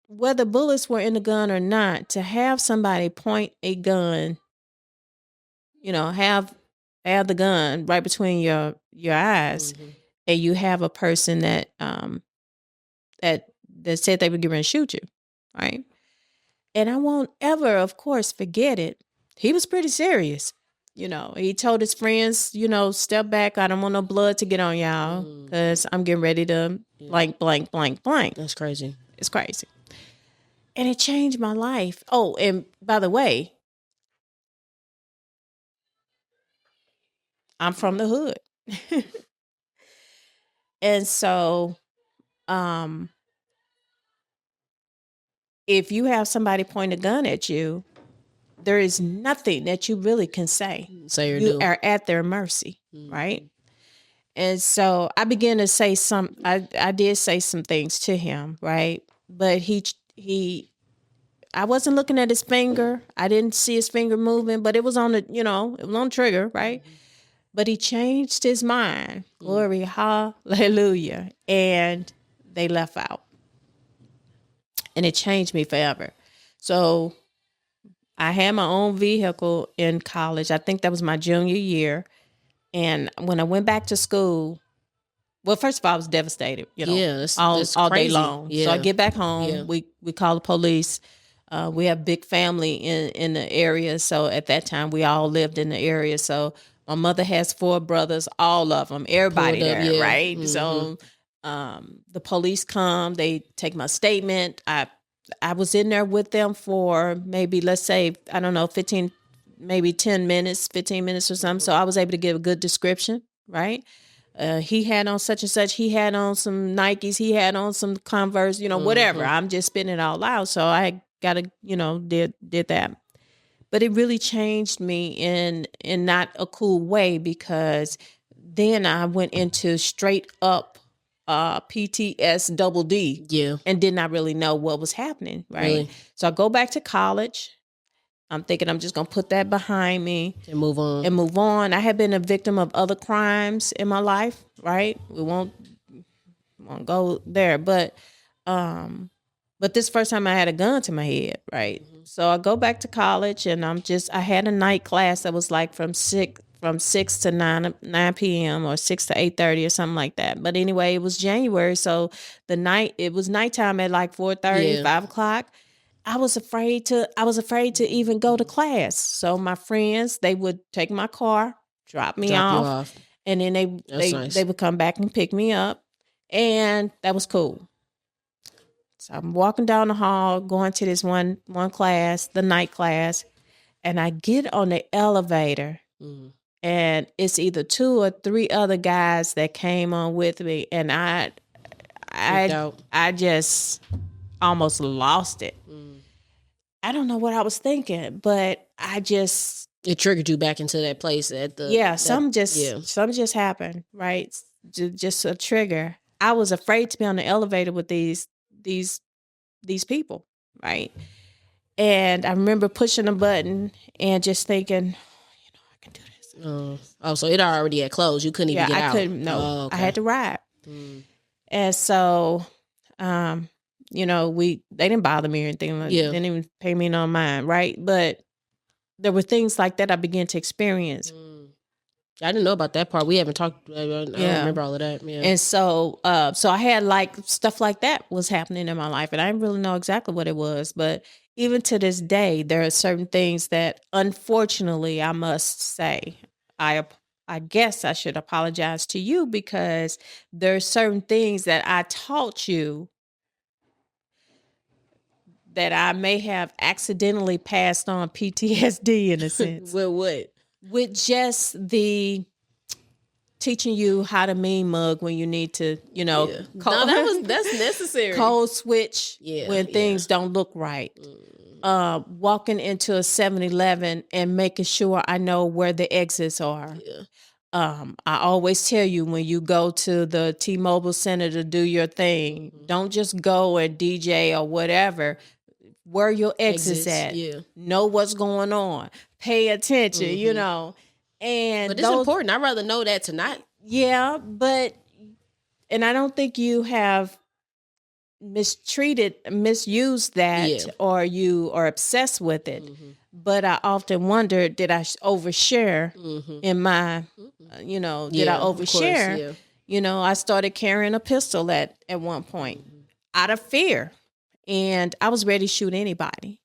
whether bullets were in the gun or not, to have somebody point a gun, have the gun right between your eyes, and you have a person that that said they were going to shoot you, right? And I won't ever, of course, forget it. He was pretty serious. He told his friends, step back. I don't want no blood to get on y'all because I'm getting ready to blank, blank, blank, blank. That's crazy. It's crazy. And it changed my life. Oh, and by the way, I'm from the hood. And so, if you have somebody point a gun at you, there is nothing that you really can say. Say or you do. are at their mercy, right? And so I began to say I did say some things to him, right? But I wasn't looking at his finger. I didn't see his finger moving, but it was on it was on the trigger, right? But he changed his mind. Glory, hallelujah. And they left out. And it changed me forever. So I had my own vehicle in college. I think that was my junior year. And when I went back to school, well, first of all, I was devastated, Yeah, that's all day crazy. long. Yeah. So I get back home. Yeah. We call the police. We have big family in the area. So at that time, we all lived in the area. So my mother has 4 brothers, all of them, everybody Pulled up, there, yeah. right? So the police come, they take my statement. I was in there with them for maybe, let's say, I don't know, 15, maybe 10 minutes, 15 minutes or something. So I was able to give a good description, right? He had on such and such. He had on some Nikes. He had on some Converse, whatever. I'm just spitting it out loud. So I got to, did that. But it really changed me in not a cool way, because then I went into straight up PTS double D. Yeah. And did not really know what was happening, right? Really? So I go back to college. I'm thinking I'm just going to put that behind me. And move on. I had been a victim of other crimes in my life, right? We won't go there. But this first time I had a gun to my head, right? So I go back to college, and I had a night class that was like from 6 to 9 p.m. or 6 to 8:30 or something like that. But anyway, it was January, so it was nighttime at like 4:30, 5 o'clock. I was afraid to even go to class. So my friends, they would take my car, drop me off, and then they would come back and pick me up, and that was cool. So I'm walking down the hall, going to this one class, the night class, and I get on the elevator, and it's either 2 or 3 other guys that came on with me, and I just almost lost it. I don't know what I was thinking, but it triggered you back into that place at the something just happened, right? Just a trigger. I was afraid to be on the elevator with these people, right? And I remember pushing a button and just thinking, I can do this. So it already had closed. You couldn't even get out. I couldn't. No, Oh, okay. I had to ride. And so, they didn't bother me or anything. They didn't even pay me no mind, right? But there were things like that I began to experience. I didn't know about that part. We haven't talked. I don't remember all of that. Yeah. And so, I had like stuff like that was happening in my life, and I didn't really know exactly what it was. But even to this day, there are certain things that, unfortunately, I must say, I guess I should apologize to you, because there are certain things that I taught you that I may have accidentally passed on PTSD in a sense. With what? With just the teaching you how to mean mug when you need to, That's necessary. code switch Yeah, when things don't look right. Walking into a 7-Eleven and making sure I know where the exits are. Yeah. I always tell you when you go to the T-Mobile Center to do your thing, don't just go at DJ or whatever. Where your exits at? Yeah. Know what's going on. Pay attention, And But it's important. I'd rather know that tonight. Yeah, and I don't think you have misused that, or you are obsessed with it. But I often wonder, did I overshare in my, did I overshare? I started carrying a pistol at one point out of fear, and I was ready to shoot anybody,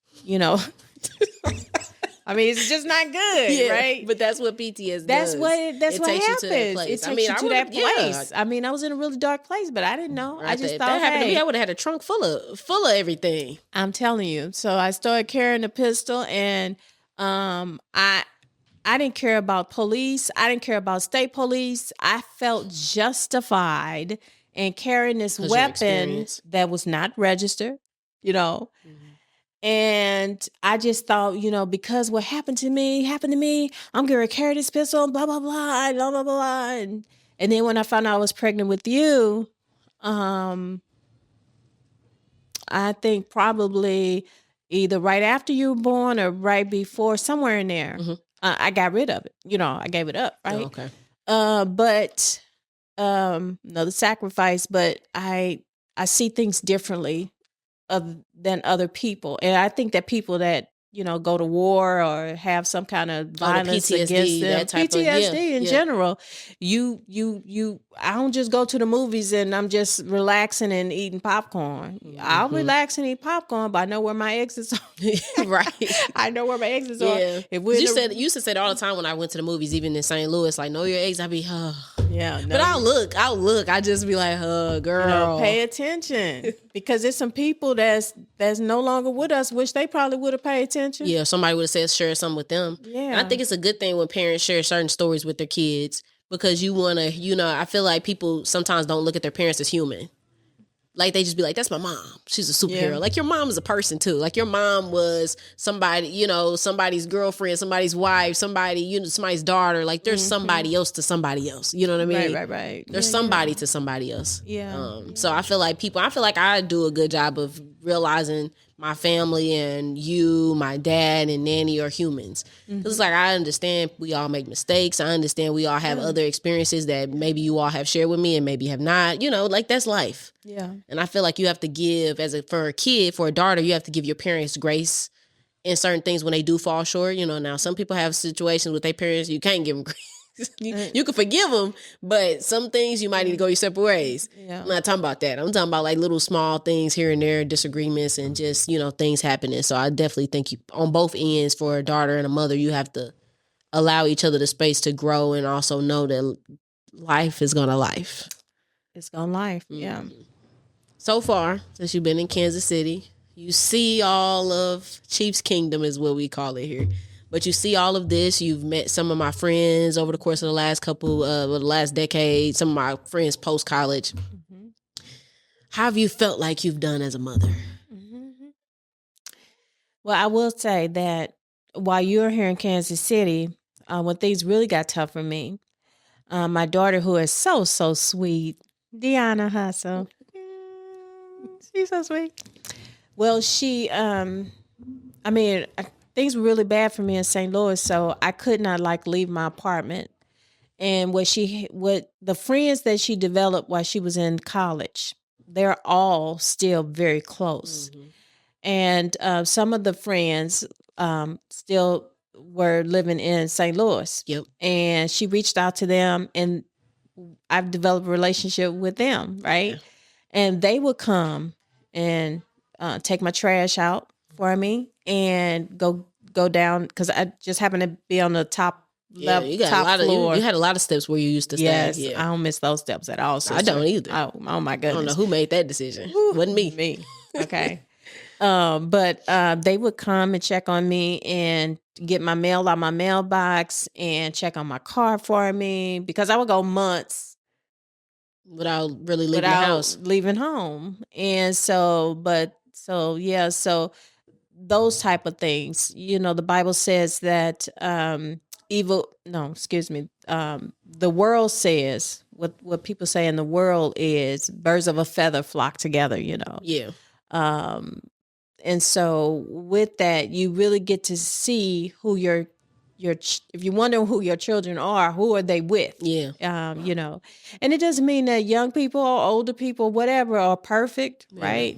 I mean, it's just not good, right? But that's what PTSD That's does. what It happens. takes you to that place. It takes you to that place. I mean, I was in a really dark place, but I didn't know. I just thought, that happened to me. I would have had a trunk full of everything. I'm telling you. So I started carrying a pistol, and I didn't care about police. I didn't care about state police. I felt justified in carrying this weapon that was not registered, And I just thought, because what happened to me, I'm going to carry this pistol, blah, blah, blah, blah, blah, blah. And then when I found out I was pregnant with you, I think probably either right after you were born or right before, somewhere in there, I got rid of it. I gave it up, right? Oh, okay. But another sacrifice, but I see things differently than other people. And I think that people that, go to war or have some kind of violence PTSD, against them, that type PTSD of, in general, I don't just go to the movies and I'm just relaxing and eating popcorn. I'll relax and eat popcorn, but I know where my exits are. Right. I know where my exits are. If you used to say it all the time when I went to the movies, even in St. Louis, like, know your exits. I'd be, yeah. No, but I'll look. I just be like, girl. Pay attention. Because there's some people that's no longer with us, which they probably would have paid attention. Yeah, somebody would have said share something with them. Yeah. And I think it's a good thing when parents share certain stories with their kids, because you want to, I feel like people sometimes don't look at their parents as human. Like, they just be like, that's my mom. She's a superhero. Yeah. Like, your mom is a person too. Like, your mom was somebody, somebody's girlfriend, somebody's wife, somebody's daughter. Like, there's somebody else to somebody else. You know what I mean? Right. There's somebody to somebody else. Yeah. So I feel like I do a good job of realizing my family and my dad and nanny are humans. It's like, I understand we all make mistakes. I understand we all have other experiences that maybe you all have shared with me and maybe have not, like, that's life. Yeah. And I feel like you have to give, for a daughter, you have to give your parents grace in certain things when they do fall short. Now some people have situations with their parents, you can't give them grace. You can forgive them, but some things you might need to go your separate ways. Yeah. I'm not talking about that. I'm talking about like little small things here and there, disagreements, and just, things happening. So I definitely think on both ends, for a daughter and a mother, you have to allow each other the space to grow and also know that life is going to life. It's going to life. Yeah. So far, since you've been in Kansas City, you see all of Chief's Kingdom is what we call it here. But you see all of this. You've met some of my friends over the course of the last decade, some of my friends post-college. How have you felt like you've done as a mother? Well, I will say that while you're here in Kansas City, when things really got tough for me, my daughter, who is so sweet, Deona Hustle, she's so sweet. Well, she, things were really bad for me in St. Louis, so I could not leave my apartment. And what the friends that she developed while she was in college, they're all still very close. And some of the friends still were living in St. Louis. Yep. And she reached out to them, and I've developed a relationship with them, right? Yeah. And they would come and take my trash out for me and go down, because I just happened to be on the top level, you got top floor. You had a lot of steps where you used to stay. Yes, yeah. I don't miss those steps at all, sister. I don't either. Oh my goodness. I don't know who made that decision. Wasn't me. Okay. But they would come and check on me and get my mail out my mailbox and check on my car for me because I would go months without really leaving the without house. leaving home. And so those type of things. You know, the Bible says that the world says what people say in the world is birds of a feather flock together, you know. Yeah. And so with that, you really get to see who if you wonder who your children are, who are they with? Yeah. You know, and it doesn't mean that young people or older people, whatever, are perfect, right?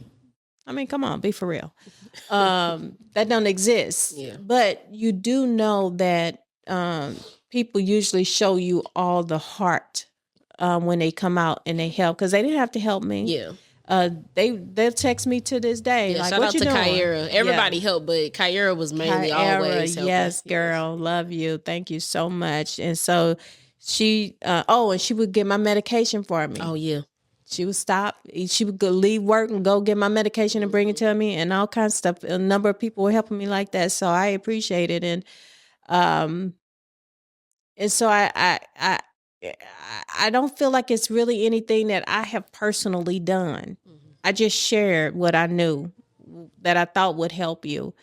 I mean, come on, be for real. That don't exist. Yeah. But you do know that people usually show you all the heart when they come out and they help because they didn't have to help me. Yeah. They'll text me to this day. Yeah, like, shout what out you to doing? Kyra. Everybody helped, but Kyra was mainly always helping. Yes, girl. Love you. Thank you so much. And so she, and she would get my medication for me. Oh, yeah. She would stop. She would go leave work and go get my medication and bring it to me and all kinds of stuff. A number of people were helping me like that. So I appreciate it. And so I don't feel like it's really anything that I have personally done. I just shared what I knew that I thought would help you.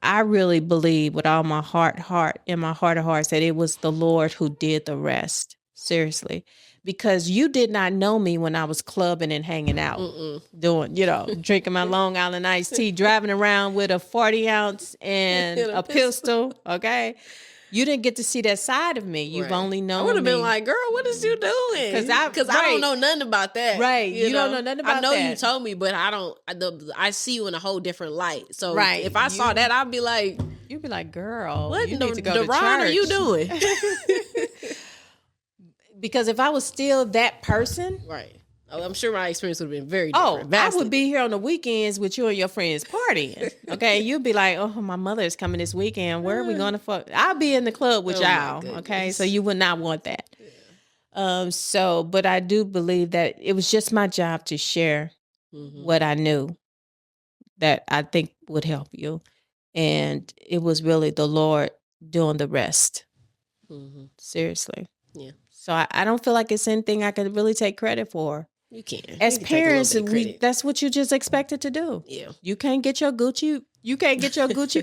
I really believe with all my heart in my heart of hearts that it was the Lord who did the rest. Seriously. Because you did not know me when I was clubbing and hanging out, doing, drinking my Long Island iced tea, driving around with a 40 ounce and a pistol. Okay. You didn't get to see that side of me. You've only known I would have me. been like, girl, what is you doing? Because I don't know nothing about that. Right. You don't know nothing about that. I know you told me, but I see you in a whole different light. So if I saw that, I'd be like. You'd be like, girl, what you need to go to church. What are you doing? Because if I was still that person. Right. Oh, I'm sure my experience would have been very different. I would be here on the weekends with you and your friends partying. Okay. You'd be like, oh, my mother is coming this weekend. Where are we going to fuck? I'll be in the club with y'all. Okay. So you would not want that. Yeah. But I do believe that it was just my job to share what I knew that I think would help you. And it was really the Lord doing the rest. Seriously. Yeah. So I don't feel like it's anything I could really take credit for. You can. As parents, that's what you just expected to do. Yeah. You can't get your Gucci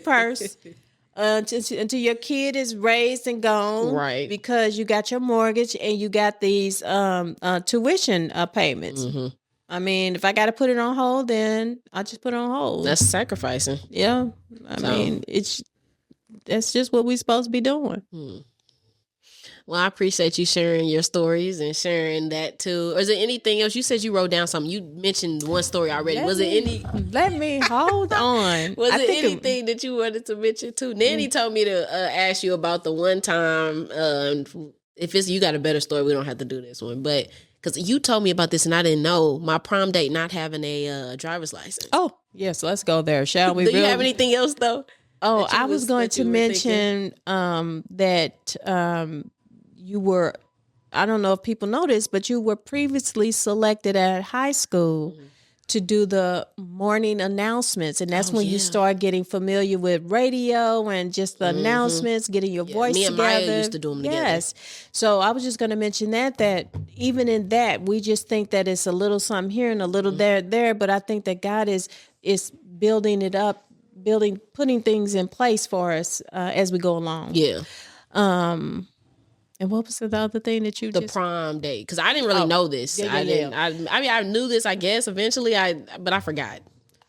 purse until your kid is raised and gone. Right. Because you got your mortgage and you got these tuition payments. I mean, if I got to put it on hold, then I'll just put it on hold. That's sacrificing. Yeah. I mean, that's just what we're supposed to be doing. Well, I appreciate you sharing your stories and sharing that too. Or is there anything else? You said you wrote down something. You mentioned one story already. Let me hold on. Was there anything that you wanted to mention too? Nanny told me to ask you about the one time. If you got a better story, we don't have to do this one. But because you told me about this and I didn't know my prom date not having a driver's license. Oh, yes. Let's go there. Shall we? Do you have anything else though? Oh, I was going to mention that you were, I don't know if people know this, but you were previously selected at high school to do the morning announcements. And that's when you start getting familiar with radio and just the announcements, getting your voice together. Me and Maya used to do them together. Yes. So I was just going to mention that even in that, we just think that it's a little something here and a little there. But I think that God is building it up, putting things in place for us as we go along. Yeah. And what was the other thing that you the prom date? Because I didn't really know this. I didn't. I mean, I knew this, I guess, eventually. But I forgot.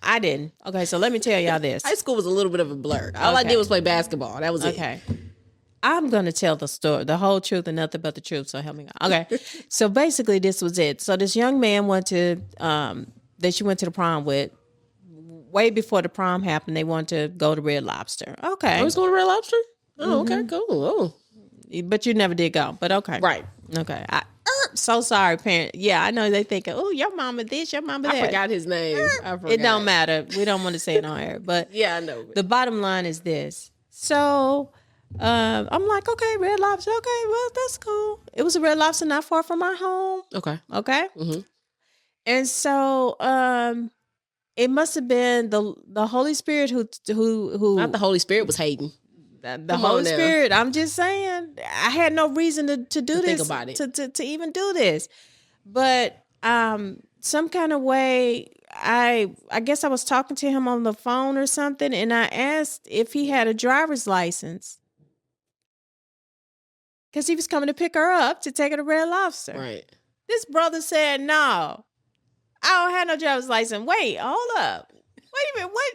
I didn't. Okay, so let me tell y'all this. High school was a little bit of a blur. All I did was play basketball. That was it. Okay. I'm going to tell the story, the whole truth and nothing but the truth. So help me God. Okay. So basically, this was it. So this young man that she went to the prom with. Way before the prom happened, they wanted to go to Red Lobster. Okay. I was going to Red Lobster? Oh, okay, cool. Oh. But you never did go. But okay. Right. Okay. So sorry, parent. Yeah, I know they think, oh, your mama this, your mama that. I forgot his name. It don't matter. We don't want to say it on air. But yeah, I know. The bottom line is this. So I'm like, okay, Red Lobster. Okay, well, that's cool. It was a Red Lobster not far from my home. Okay. Okay. Mm-hmm. And so it must have been the Holy Spirit who Not the Holy Spirit was hating. the Come Holy on now. Spirit. I'm just saying, I had no reason to do To this, think about it. to even do this. But some kind of way, I guess I was talking to him on the phone or something, and I asked if he had a driver's license because he was coming to pick her up to take her to Red Lobster. Right. This brother said, "No, I don't have no driver's license." Wait, hold up. Wait a minute. What?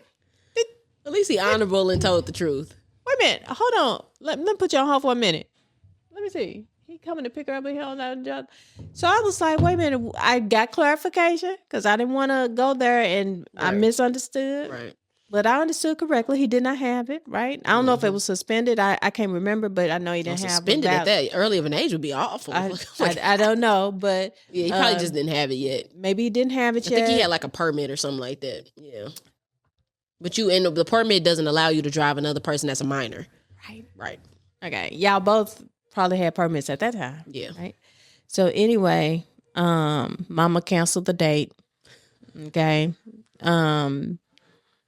At least he honorable and told the truth. Wait a minute. Hold on. Let me put you on hold for a minute. Let me see. He coming to pick her up and he don't have a job. So I was like, wait a minute. I got clarification because I didn't want to go there and I Right. misunderstood. Right. But I understood correctly. He did not have it, right? I don't know if it was suspended. I can't remember, but I know he didn't have Suspended it. at that early of an age would be awful. I don't know, but yeah, he probably just didn't have it yet. maybe he didn't have it I yet. think he had like a permit or something like that. Yeah. But you end up, the permit doesn't allow you to drive another person that's a minor. Right. Right. Okay. Y'all both probably had permits at that time. Yeah. Right. So anyway, mama canceled the date. Okay.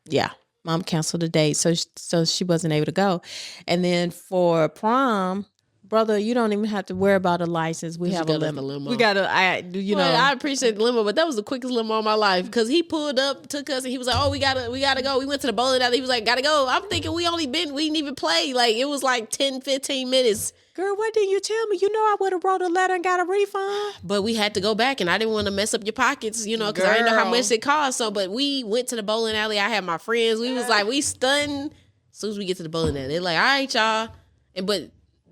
Yeah. Mom canceled the date. So she wasn't able to go. And then for prom, brother, you don't even have to worry about a license. We have a got, like, limo. a limo. We got I appreciate the limo, but that was the quickest limo of my life because he pulled up, took us, and he was like, "Oh, we gotta go." We went to the bowling alley. He was like, "Gotta go." I'm thinking we didn't even play. Like it was like 10, 15 minutes. Girl, why didn't you tell me? You know I would have wrote a letter and got a refund. But we had to go back, and I didn't want to mess up your pockets, because I didn't know how Girl. much it cost. So, but we went to the bowling alley. I had my friends. We was like, we stunned. As soon as we get to the bowling alley, they're like, "All right, y'all," but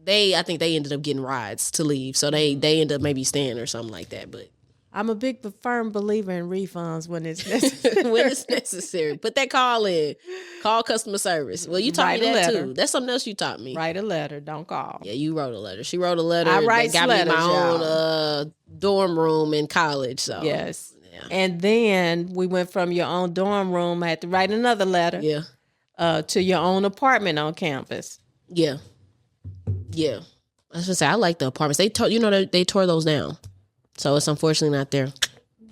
I think they ended up getting rides to leave, so they ended up maybe staying or something like that. But I'm a big firm believer in refunds when it's necessary. when it's necessary, put that call in. Call customer service. Well, you taught Write me a that letter. too. That's something else you taught me. Write a letter. Don't call. Yeah, you wrote a letter. She wrote a letter. I write that got letters, me my y'all. own dorm room in college. So Yes. Yeah. And then we went from your own dorm room. I had to write another letter. Yeah. To your own apartment on campus. Yeah. Yeah. I was gonna say I like the apartments. They tore those down, so it's unfortunately not there.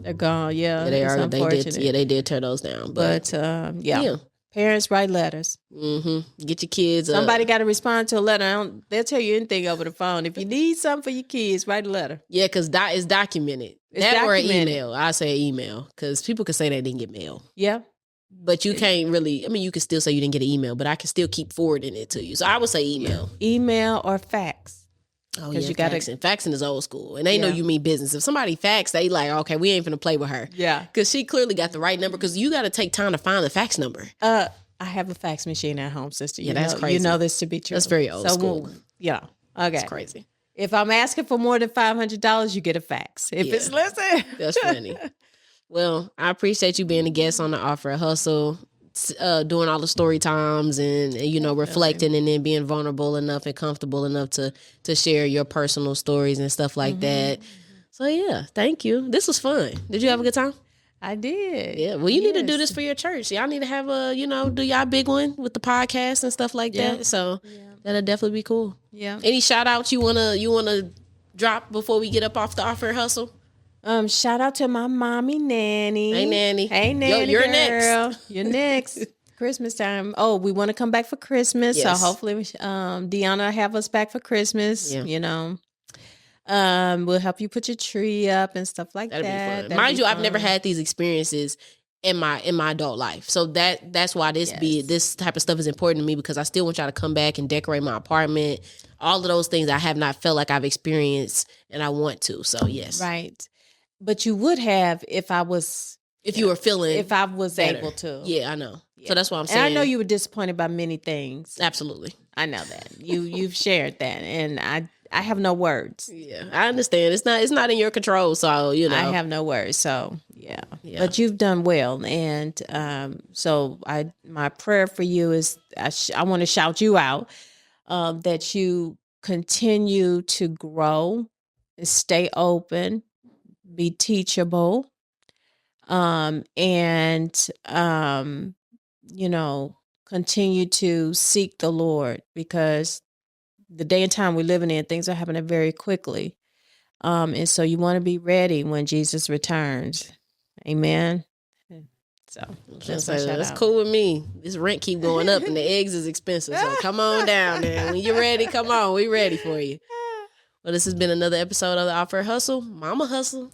They're gone. Yeah, They it's are. unfortunate. They did tear those down. But yeah. Parents write letters. Get your kids. Somebody got to respond to a letter. They'll tell you anything over the phone. If you need something for your kids, write a letter. Yeah, because it's documented. It's that or an documented. email. I say email because people can say they didn't get mail. Yeah. But you can't really, you can still say you didn't get an email, but I can still keep forwarding it to you. So I would say email. Email or fax. Oh, 'Cause yeah, you gotta- faxing is old school. And they know Yeah. you mean business. If somebody fax, they like, okay, we ain't finna play with her. Yeah. Because she clearly got the right number because you got to take time to find the fax number. I have a fax machine at home, sister. Yeah, that's crazy. You know this to be true. That's very old school. Yeah. Okay. That's crazy. If I'm asking for more than $500, you get a fax. If Yeah. it's listen. That's funny. Well, I appreciate you being a guest on the Offer a Hustle, doing all the story times and reflecting and then being vulnerable enough and comfortable enough to share your personal stories and stuff like that. So yeah, thank you. This was fun. Did you have a good time? I did. Yeah. Well, you need to do Yes. this for your church. Y'all need to have do y'all big one with the podcast and stuff like Yeah. that. So that'll definitely be cool. Yeah. Any shout outs you wanna drop before we get up off the Offer a Hustle? Shout out to my mommy Nanny. Hey, Nanny. Hey Nanny. You're girl. next. You're next. Christmas time. Oh, we want to come back for Christmas. Yes. So hopefully Deona have us back for Christmas. Yeah. We'll help you put your tree up and stuff like That'd that. be fun. That'd Mind be you, I've never fun. had these experiences in my adult life. So that's why this type of stuff is important to me because I still want y'all to come back and decorate my apartment. All of those things I have not felt like I've experienced and I want to. So yes. Right. But you would have if I was If you were feeling if I was better. able to. Yeah, I know. Yeah. So that's what I'm saying. And I know you were disappointed by many things. Absolutely. I know that. You've shared that, and I have no words. Yeah, I understand. It's not in your control. So I have no words. So yeah. Yeah. But you've done well, and so my prayer for you is I want to shout you out that you continue to grow, stay open, be teachable, and continue to seek the Lord because the day and time we're living in, things are happening very quickly. And so you want to be ready when Jesus returns. Amen. So that's my shout That's out. cool with me. This rent keep going up and the eggs is expensive. So come on down there. When you're ready, come on. We ready for you. Well, this has been another episode of the Offer Hustle. Mama Hustle.